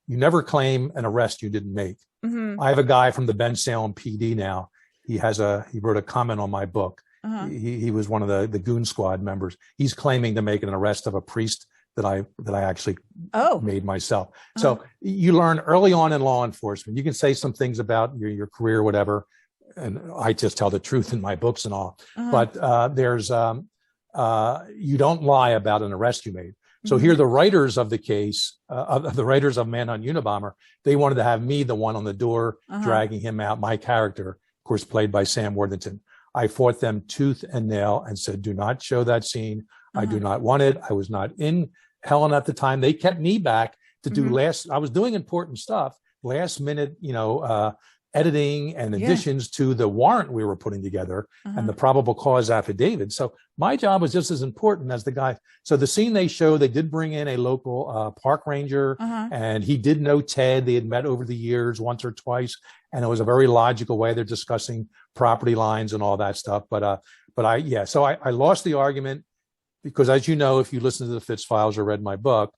you never claim an arrest you didn't make. I have a guy from the Ben Salem PD now. He wrote a comment on my book. He was one of the goon squad members. He's claiming to make an arrest of a priest that I actually made myself. So you learn early on in law enforcement. You can say some things about your career, whatever, and I just tell the truth in my books and all. But there's you don't lie about an arrest you made. So here, the writers of the case, the writers of Manhunt Unabomber, they wanted to have me the one on the door dragging him out. My character, of course, played by Sam Worthington. I fought them tooth and nail and said, do not show that scene. I do not want it. I was not in Helen at the time. They kept me back to do I was doing important stuff, last minute, editing and additions to the warrant we were putting together and the probable cause affidavit. So my job was just as important as the guy. So the scene they show, they did bring in a local park ranger, and he did know Ted. They had met over the years once or twice, and it was a very logical way. They're discussing property lines and all that stuff. So I lost the argument because, as you know, if you listen to the Fitz files or read my book,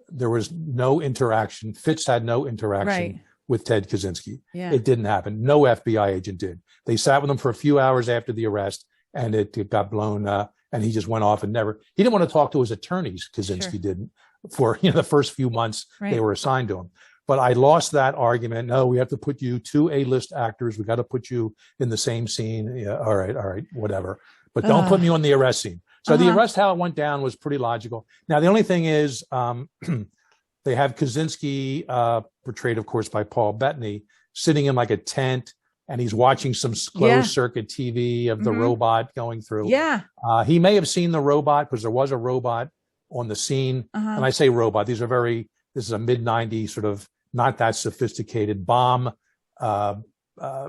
there was no interaction. Fitz had no interaction with Ted Kaczynski. It didn't happen. No FBI agent did. They sat with him for a few hours after the arrest, and it got blown, and he just went off and he didn't want to talk to his attorneys. Kaczynski didn't, for the first few months they were assigned to him. But I lost that argument. No, we have to put you 2 A-list actors. We got to put you in the same scene. Yeah, all right, whatever. But don't put me on the arrest scene. So the arrest, how it went down, was pretty logical. Now, the only thing is, they have Kaczynski, portrayed, of course, by Paul Bettany, sitting in like a tent, and he's watching some closed circuit TV of the robot going through. He may have seen the robot, because there was a robot on the scene. And I say robot, this is a mid-90s sort of not that sophisticated bomb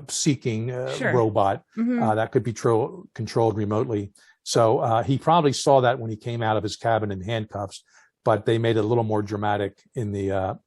seeking robot that could be controlled remotely. So he probably saw that when he came out of his cabin in handcuffs, but they made it a little more dramatic in the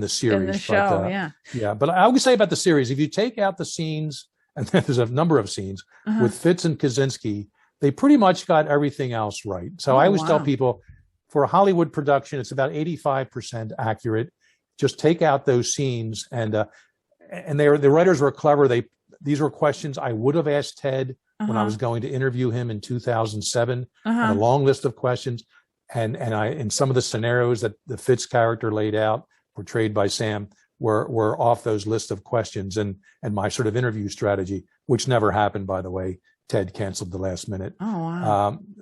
series. In the show, But I would say about the series, if you take out the scenes, and there's a number of scenes with Fitz and Kaczynski, they pretty much got everything else right. So I always tell people, for a Hollywood production, it's about 85% accurate. Just take out those scenes, and the writers were clever. These were questions I would have asked Ted when I was going to interview him in 2007. A long list of questions, and in some of the scenarios that the Fitz character laid out, portrayed by Sam, were off those lists of questions, and my sort of interview strategy, which never happened, by the way. Ted canceled the last minute.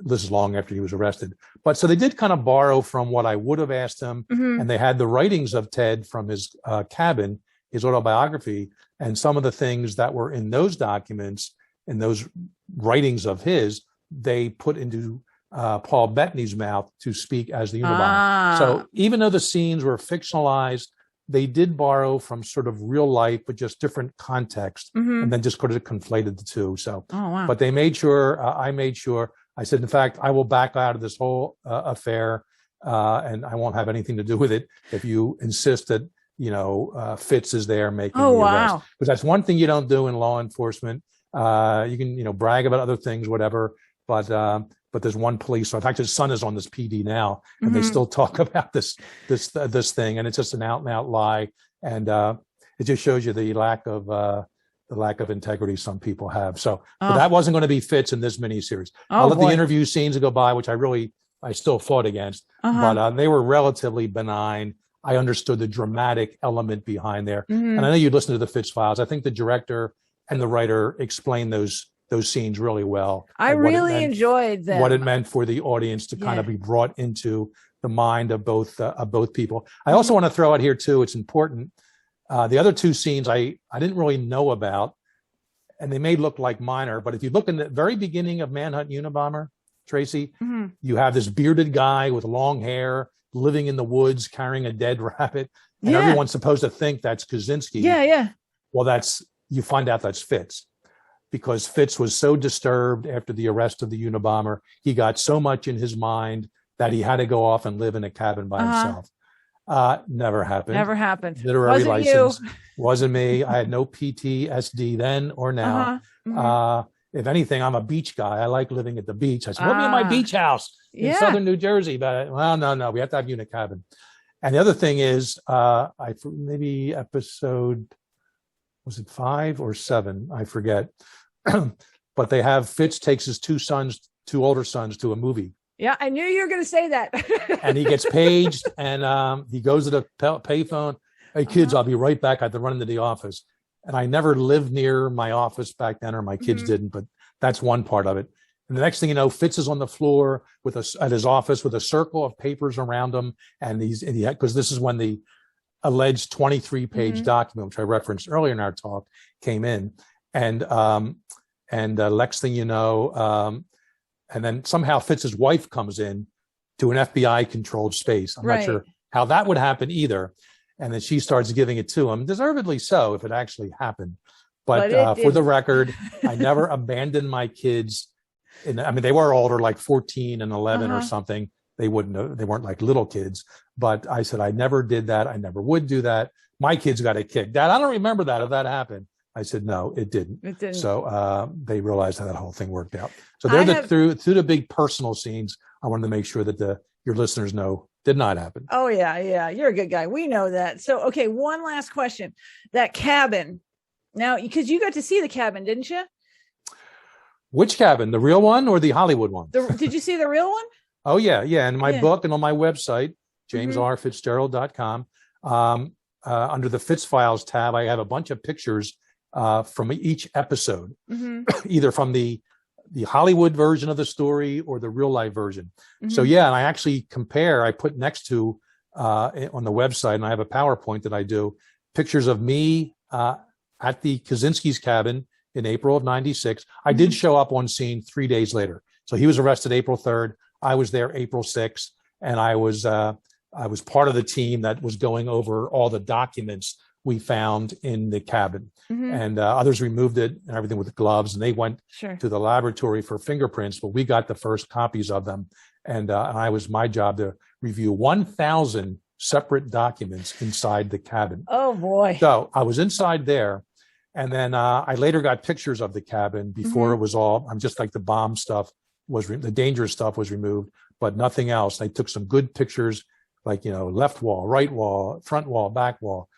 This is long after he was arrested. But so they did kind of borrow from what I would have asked him. And they had the writings of Ted from his cabin, his autobiography, and some of the things that were in those documents, in those writings of his, they put into Paul Bettany's mouth to speak as the Unabomber. So even though the scenes were fictionalized, they did borrow from sort of real life, but just different context, and then just could have conflated the two. So, but they made sure, I made sure, I said, in fact, I will back out of this whole affair, and I won't have anything to do with it if you insist that, Fitz is there making the arrest. Because that's one thing you don't do in law enforcement. You can, brag about other things, whatever, but there's one police. In fact, his son is on this PD now, and they still talk about this thing, and it's just an out and out lie, and it just shows you the lack of integrity some people have. So but that wasn't going to be Fitz in this miniseries. I'll let the interview scenes go by, which I still fought against, but they were relatively benign. I understood the dramatic element behind there, and I know you listened to the Fitz files. I think the director and the writer explained those those scenes really well. I really enjoyed them. What it meant for the audience to kind of be brought into the mind of both people. I also want to throw out here too, it's important. The other two scenes I didn't really know about, and they may look like minor, but if you look in the very beginning of Manhunt Unabomber, Traci, you have this bearded guy with long hair living in the woods carrying a dead rabbit, and everyone's supposed to think that's Kaczynski. Yeah. Well, you find out that's Fitz, because Fitz was so disturbed after the arrest of the Unabomber. He got so much in his mind that he had to go off and live in a cabin by himself. Never happened. Literary license. Wasn't me. I had no PTSD then or now. If anything, I'm a beach guy. I like living at the beach. I said, put me in my beach house in southern New Jersey. But no, we have to have you in a cabin. And the other thing is, maybe episode, was it 5 or 7? I forget. But they have Fitz takes his two older sons to a movie. Yeah, I knew you were going to say that. And he gets paged, and he goes to the payphone. Hey, kids, I'll be right back. I have to run into the office. And I never lived near my office back then, or my kids didn't, but that's one part of it. And the next thing you know, Fitz is on the floor at his office with a circle of papers around him. And because this is when the alleged 23-page document, which I referenced earlier in our talk, came in. And next thing you know, and then somehow Fitz's wife comes in to an FBI-controlled space. I'm not sure how that would happen either. And then she starts giving it to him, deservedly so, if it actually happened. But for the record, I never abandoned my kids. They were older, like 14 and 11 or something. They weren't like little kids. But I said, I never did that. I never would do that. My kids got a kick. Dad, I don't remember that if that happened. I said, no, it didn't. So they realized how that whole thing worked out. So through the big personal scenes, I wanted to make sure that your listeners know did not happen. Oh, yeah. You're a good guy. We know that. So, okay, one last question. That cabin. Now, because you got to see the cabin, didn't you? Which cabin? The real one or the Hollywood one? Did you see the real one? Oh, yeah. In my book and on my website, jamesrfitzgerald.com, under the Fitz Files tab, I have a bunch of pictures from each episode, either from the Hollywood version of the story or the real life version. So and I actually compare, I put next to on the website, and I have a PowerPoint that I do, pictures of me at the Kaczynski's cabin in April of 96. I did show up on scene 3 days later. So he was arrested April 3rd. I was there April 6th, and I was part of the team that was going over all the documents we found in the cabin, and others removed it and everything with gloves, and they went to the laboratory for fingerprints, but we got the first copies of them. And my job to review 1,000 separate documents inside the cabin. Oh boy. So I was inside there. And then I later got pictures of the cabin before it was all, I'm just like the bomb stuff the dangerous stuff was removed, but nothing else. I took some good pictures, like, left wall, right wall, front wall, back wall.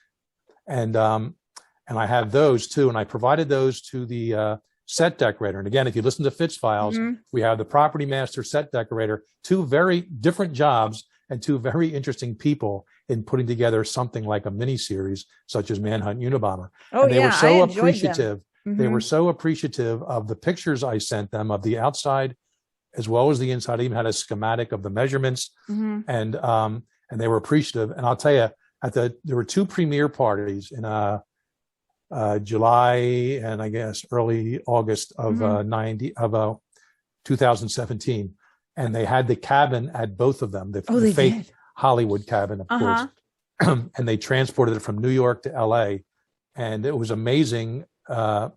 And I have those too. And I provided those to the set decorator. And again, if you listen to Fitz Files, we have the property master, set decorator, two very different jobs and two very interesting people in putting together something like a mini series such as Manhunt Unabomber. Oh, and they were so appreciative. They were so appreciative of the pictures I sent them of the outside as well as the inside. I even had a schematic of the measurements, and they were appreciative. And I'll tell you, there were two premiere parties in July and I guess early August of 2017, and they had the cabin at both of them. The fake Hollywood cabin, of course, and they transported it from New York to L.A. And it was amazing. I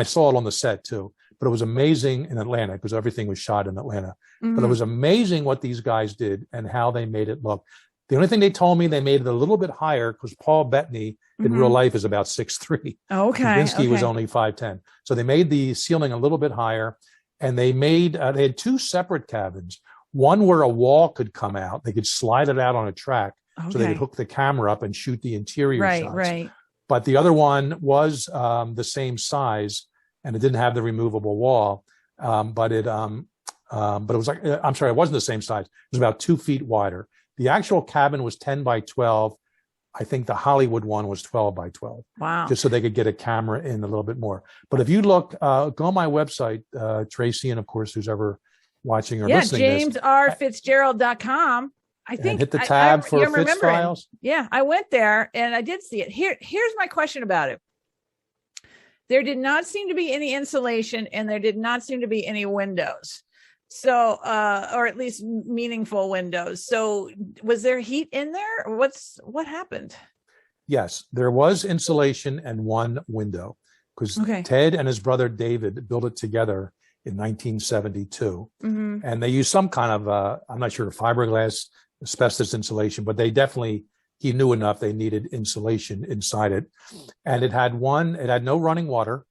saw it on the set too, but it was amazing in Atlanta because everything was shot in Atlanta. But it was amazing what these guys did and how they made it look. The only thing they told me, they made it a little bit higher because Paul Bettany in real life is about 6'3". Okay. Kaczynski was only 5'10". So they made the ceiling a little bit higher, and they had two separate cabins. One where a wall could come out. They could slide it out on a track so they could hook the camera up and shoot the interior shots. Right. But the other one was the same size, and it didn't have the removable wall. But it was like, I'm sorry, it wasn't the same size. It was about 2 feet wider. The actual cabin was 10 by 12. I think the Hollywood one was 12 by 12. Wow. Just so they could get a camera in a little bit more. But if you look, go on my website, Traci, and of course, who's ever watching or listening to this. JamesRFitzgerald.com. I think hit the tab for Fitz files. Yeah, I went there and I did see it. Here's my question about it. There did not seem to be any insulation and there did not seem to be any windows. So, or at least meaningful windows. So was there heat in there? Or what happened? Yes, there was insulation and one window because Ted and his brother David built it together in 1972. Mm-hmm. And they used some kind of, I'm not sure, fiberglass, asbestos insulation, but he knew enough they needed insulation inside it. And it had no running water,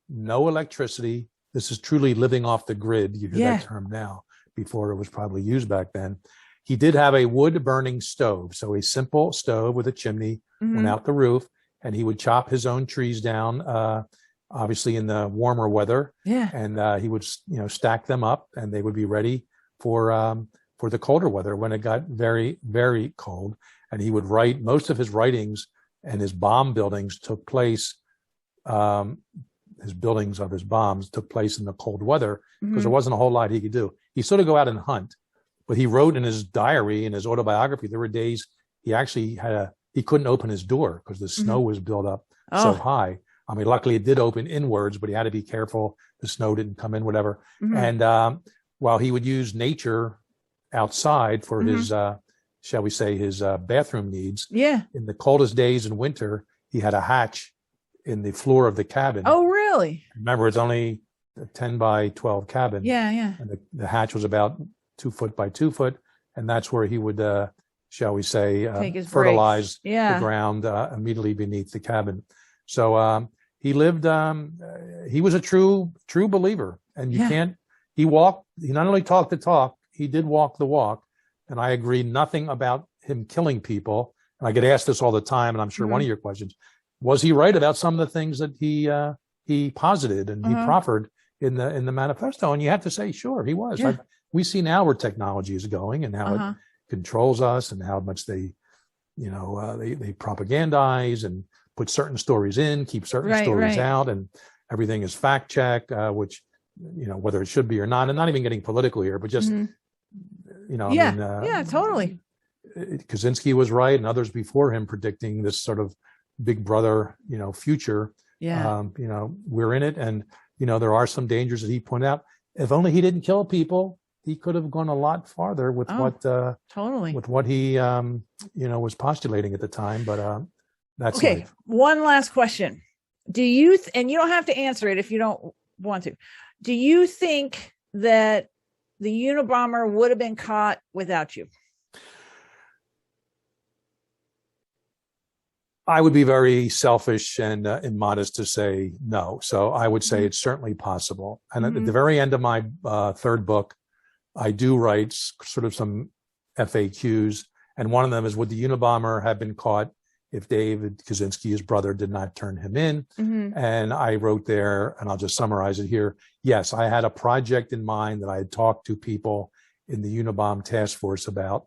no electricity. This is truly living off the grid. You hear that term now, before it was probably used back then. He did have a wood burning stove. So a simple stove with a chimney went out the roof, and he would chop his own trees down, obviously in the warmer weather. Yeah. And he would, stack them up and they would be ready for the colder weather when it got very, very cold. And he would write, most of his writings and his bomb buildings took place, his buildings of his bombs took place in the cold weather because there wasn't a whole lot he could do. He sort of go out and hunt, but he wrote in his diary, in his autobiography, there were days he actually he couldn't open his door because the snow was built up so high. I mean, luckily it did open inwards, but he had to be careful. The snow didn't come in, whatever. And while he would use nature outside for his, shall we say, his bathroom needs. Yeah. In the coldest days in winter, he had a hatch in the floor of the cabin. Oh, really? Remember, it's only a 10 by 12 cabin. Yeah, yeah. And the hatch was about 2 foot by 2 foot. And that's where he would, shall we say, fertilize the ground immediately beneath the cabin. So he lived, he was a true believer. And he not only talked the talk, he did walk the walk. And I agree nothing about him killing people. And I get asked this all the time, and I'm sure one of your questions, was he right about some of the things that he posited and he proffered in the manifesto? And you have to say, sure, he was. Yeah. We see now where technology is going and how it controls us and how much they propagandize and put certain stories in, keep certain stories out, and everything is fact check, which, whether it should be or not, and not even getting political here, but just, totally. Kaczynski was right, and others before him predicting this sort of Big Brother, future. Yeah. We're in it, and there are some dangers that he pointed out. If only he didn't kill people, he could have gone a lot farther with what he was postulating at the time. But that's okay. Life. One last question: do you and you don't have to answer it if you don't want to? Do you think that the Unabomber would have been caught without you? I would be very selfish and immodest to say no. So I would say it's certainly possible. And at the very end of my third book, I do write sort of some FAQs. And one of them is, would the Unabomber have been caught if David Kaczynski, his brother, did not turn him in? And I wrote there, and I'll just summarize it here. Yes, I had a project in mind that I had talked to people in the Unabomber task force about.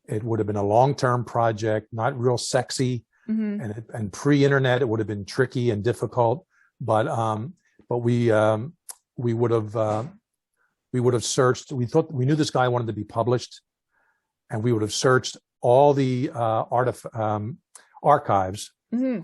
It would have been a long-term project, not real sexy. And pre-internet, it would have been tricky and difficult, but we would have searched. We knew this guy wanted to be published, and we would have searched all the archives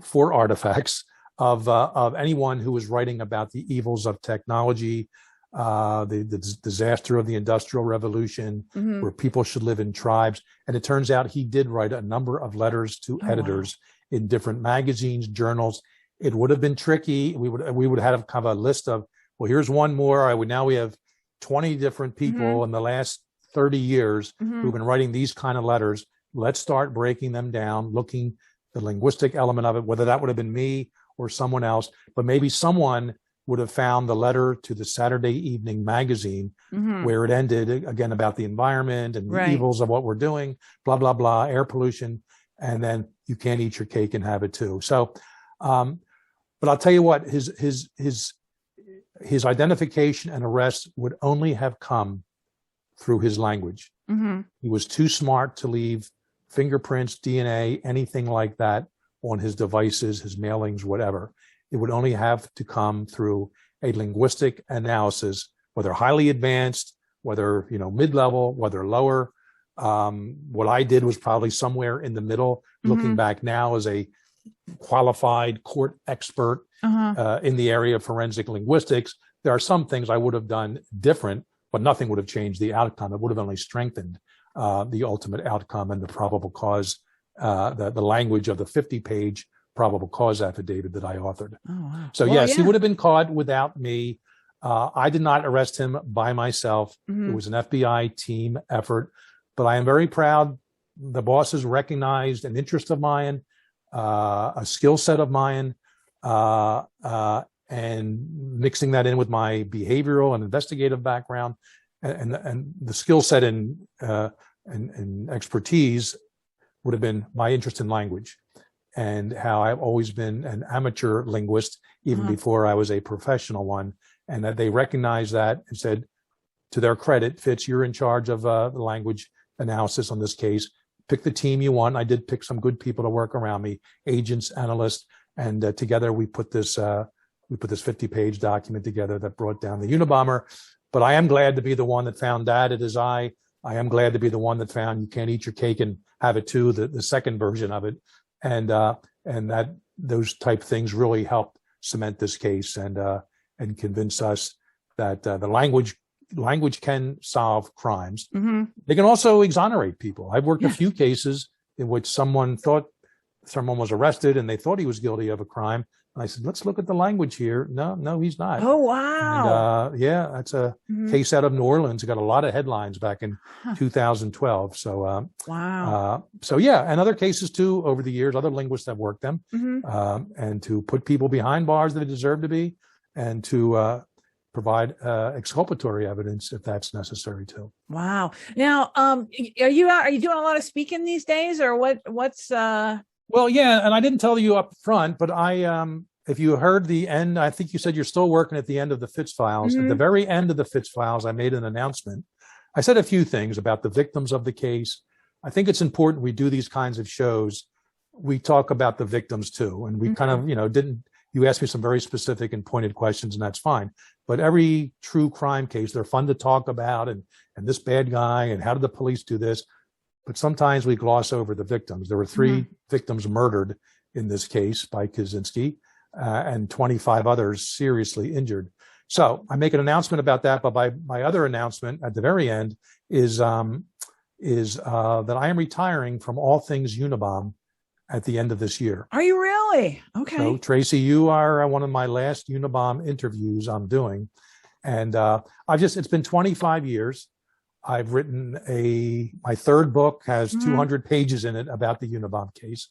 for artifacts of anyone who was writing about the evils of technology, the disaster of the Industrial Revolution, where people should live in tribes. And it turns out he did write a number of letters to editors in different magazines, journals. It would have been tricky. We would have kind of a list of, well, here's one more. We have 20 different people in the last 30 years who've been writing these kind of letters. Let's start breaking them down, looking the linguistic element of it, whether that would have been me or someone else, but maybe someone would have found the letter to the Saturday Evening Magazine where it ended, again, about the environment and the evils of what we're doing, blah, blah, blah, air pollution. And then you can't eat your cake and have it too. So, but I'll tell you what, his identification and arrest would only have come through his language. He was too smart to leave fingerprints, DNA, anything like that on his devices, his mailings, whatever. It would only have to come through a linguistic analysis, whether highly advanced, whether, mid-level, whether lower. What I did was probably somewhere in the middle, looking back now as a qualified court expert in the area of forensic linguistics. There are some things I would have done different, but nothing would have changed the outcome. It would have only strengthened the ultimate outcome and the probable cause, the language of the 50-page probable cause affidavit that I authored. Oh, wow. So yes, he would have been caught without me. I did not arrest him by myself. It was an FBI team effort, but I am very proud. The bosses recognized an interest of mine, a skill set of mine, and mixing that in with my behavioral and investigative background and the skill set and expertise would have been my interest in language and how I've always been an amateur linguist, even before I was a professional one, and that they recognized that and said, to their credit, Fitz, you're in charge of the language analysis on this case. Pick the team you want. I did pick some good people to work around me, agents, analysts, and together we put this 50-page document together that brought down the Unabomber. But I am glad to be the one that found that. It is I am glad to be the one that found you can't eat your cake and have it too, the second version of it. And that those type things really helped cement this case and convince us that the language can solve crimes. They can also exonerate people. I've worked a few cases in which someone thought someone was arrested and they thought he was guilty of a crime. And I said, let's look at the language here. No, he's not. Oh, wow. And, that's a case out of New Orleans. It got a lot of headlines back in 2012. So, wow. And other cases too, over the years, other linguists have worked them, and to put people behind bars that they deserve to be, and to provide exculpatory evidence if that's necessary too. Wow. Now, are you doing a lot of speaking these days, or what's Well, yeah, and I didn't tell you up front, but if you heard the end, I think you said you're still working at the end of the Fitz files. At the very end of the Fitz files, I made an announcement. I said a few things about the victims of the case. I think it's important we do these kinds of shows. We talk about the victims too, and we kind of, you asked me some very specific and pointed questions, and that's fine. But every true crime case, they're fun to talk about, and this bad guy, and how did the police do this? But sometimes we gloss over the victims. There were 3 victims murdered in this case by Kaczynski, and 25 others seriously injured. So I make an announcement about that, but my other announcement at the very end is that I am retiring from all things Unabomber at the end of this year. Are you really? Okay. So Traci, you are one of my last Unabomber interviews I'm doing. And it's been 25 years. I've written my third book has 200 pages in it about the Unabomber case.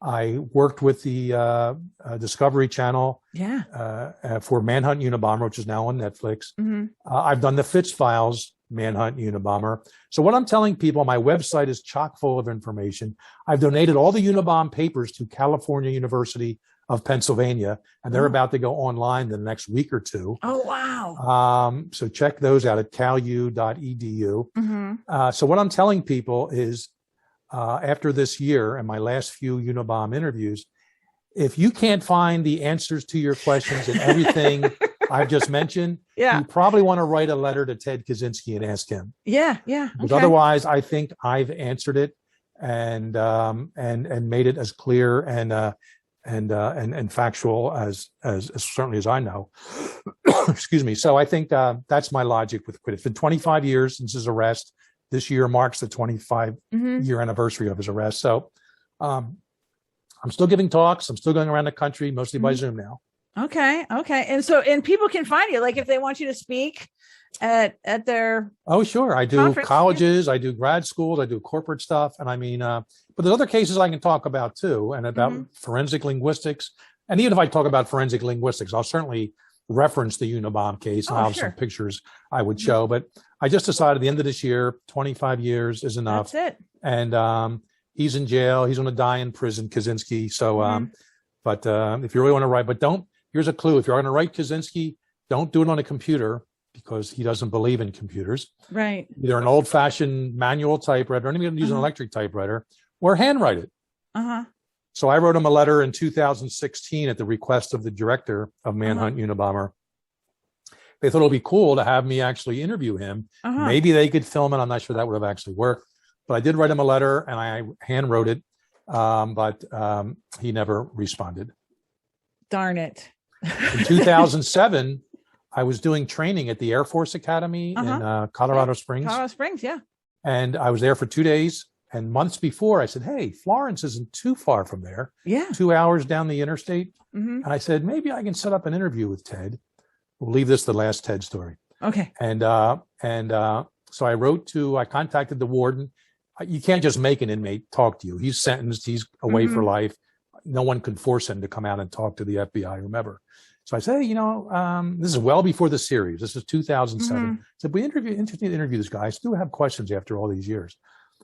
I worked with the Discovery Channel for Manhunt Unabomber, which is now on Netflix. I've done the Fitz files, Manhunt Unabomber. So what I'm telling people, my website is chock full of information. I've donated all the Unabomber papers to California University of Pennsylvania, and they're about to go online in the next week or two. Oh, wow. So check those out at calu.edu. So what I'm telling people is, after this year and my last few Unabomber interviews, if you can't find the answers to your questions and everything I've just mentioned, you probably want to write a letter to Ted Kaczynski and ask him. Because otherwise, I think I've answered it and made it as clear and factual as certainly as I know. Excuse me. So I think that's my logic with quit. It's been 25 years since his arrest. This year marks the 25-year anniversary of his arrest. So I'm still giving talks. I'm still going around the country, mostly by Zoom now. Okay. And people can find you, like if they want you to speak at their. Oh, sure. I do colleges, I do grad schools, I do corporate stuff. And I mean, but there's other cases I can talk about too, and about forensic linguistics. And even if I talk about forensic linguistics, I'll certainly reference the Unabomber case and I'll have some pictures I would show. But I just decided at the end of this year, 25 years is enough. That's it. And he's in jail. He's going to die in prison, Kaczynski. So, but if you really want to write, here's a clue. If you're going to write Kaczynski, don't do it on a computer because he doesn't believe in computers. Right. Either an old-fashioned manual typewriter, or even use an electric typewriter, or handwrite it. Uh-huh. So I wrote him a letter in 2016 at the request of the director of Manhunt, Unabomber. They thought it would be cool to have me actually interview him. Maybe they could film it. I'm not sure that would have actually worked. But I did write him a letter, and I hand wrote it, but he never responded. Darn it. In 2007, I was doing training at the Air Force Academy in Colorado Springs. Colorado Springs, yeah. And I was there for 2 days. And months before, I said, hey, Florence isn't too far from there. Yeah. 2 hours down the interstate. And I said, maybe I can set up an interview with Ted. We'll leave this the last Ted story. Okay. And so I contacted the warden. You can't just make an inmate talk to you. He's sentenced. He's away for life. No one could force him to come out and talk to the FBI or whomever. So I said, hey, this is well before the series. This is 2007. I said, we interested to interview this guy. I still have questions after all these years.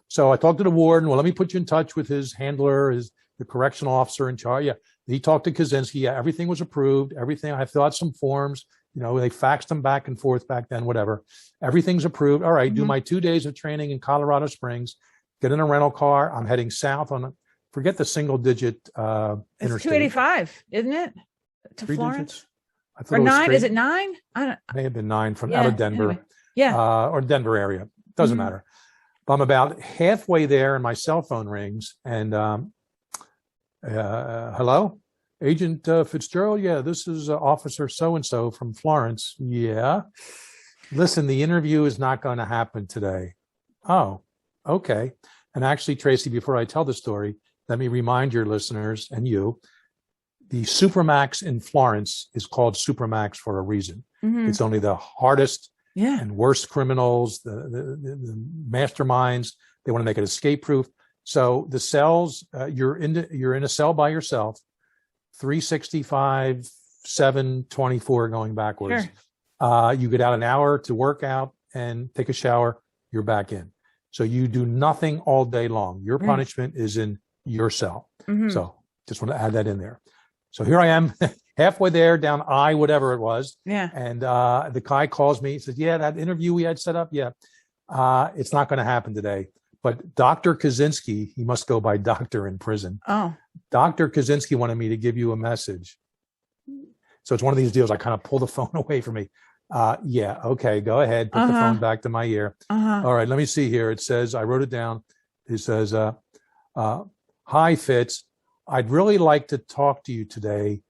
So I talked to the warden. Well, let me put you in touch with his handler, the correctional officer in charge. Yeah. He talked to Kaczynski. Yeah, everything was approved. Everything. I filled out some forms. They faxed them back and forth back then, whatever. Everything's approved. All right. Do my 2 days of training in Colorado Springs, get in a rental car. I'm heading south forget the single digit interstate. It's 285, isn't it? To 3 Florence? Digits? I thought Or it was 9? straight. Is it 9? I don't. May have been 9 from out of Denver. Anyway. Yeah. Or Denver area. Doesn't matter. But I'm about halfway there and my cell phone rings and hello, Agent Fitzgerald. Yeah, this is Officer so-and-so from Florence. Yeah. Listen, the interview is not going to happen today. Oh, okay. And actually, Traci, before I tell the story, let me remind your listeners and you, the Supermax in Florence is called Supermax for a reason. It's only the hardest and worst criminals, the masterminds. They want to make it escape proof. So the cells, you're in a cell by yourself, 365, 724 going backwards. Sure. You get out an hour to work out and take a shower. You're back in. So you do nothing all day long. Your punishment is in your cell. So just want to add that in there. So here I am, halfway there, down I, whatever it was. Yeah. And the guy calls me. He says, yeah, that interview we had set up. Yeah. It's not going to happen today. But Dr. Kaczynski, he must go by doctor in prison. Oh. Dr. Kaczynski wanted me to give you a message. So it's one of these deals. I kind of pull the phone away from me. Yeah. Okay. Go ahead. Put the phone back to my ear. All right. Let me see here. It says, I wrote it down. It says, hi, Fitz. I'd really like to talk to you today,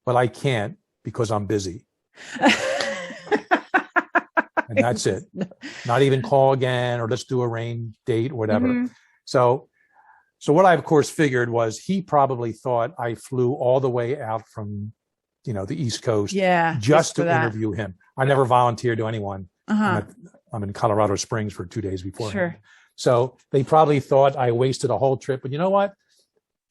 but I can't because I'm busy. And that's it. Not even call again or let's do a rain date or whatever. So what I, of course, figured was he probably thought I flew all the way out from, the East Coast just to interview him. I never volunteered to anyone. I'm in Colorado Springs for 2 days before. Sure. So they probably thought I wasted a whole trip. But you know what,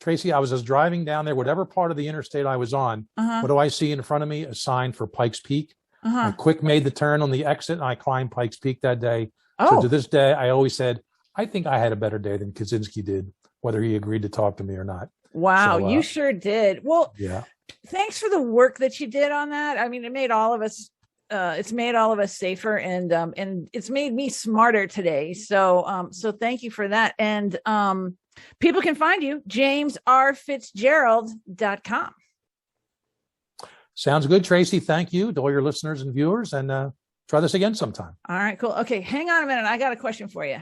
Traci, I was just driving down there, whatever part of the interstate I was on. What do I see in front of me? A sign for Pikes Peak. I quick made the turn on the exit and I climbed Pikes Peak that day. So to this day, I always said, I think I had a better day than Kaczynski did, whether he agreed to talk to me or not. Wow, so, you sure did. Well, thanks for the work that you did on that. I mean, it made all of us, it's made all of us safer and it's made me smarter today. So thank you for that. And people can find you, jamesrfitzgerald.com. Sounds good, Traci. Thank you to all your listeners and viewers, and try this again sometime. All right, cool. Okay, hang on a minute. I got a question for you.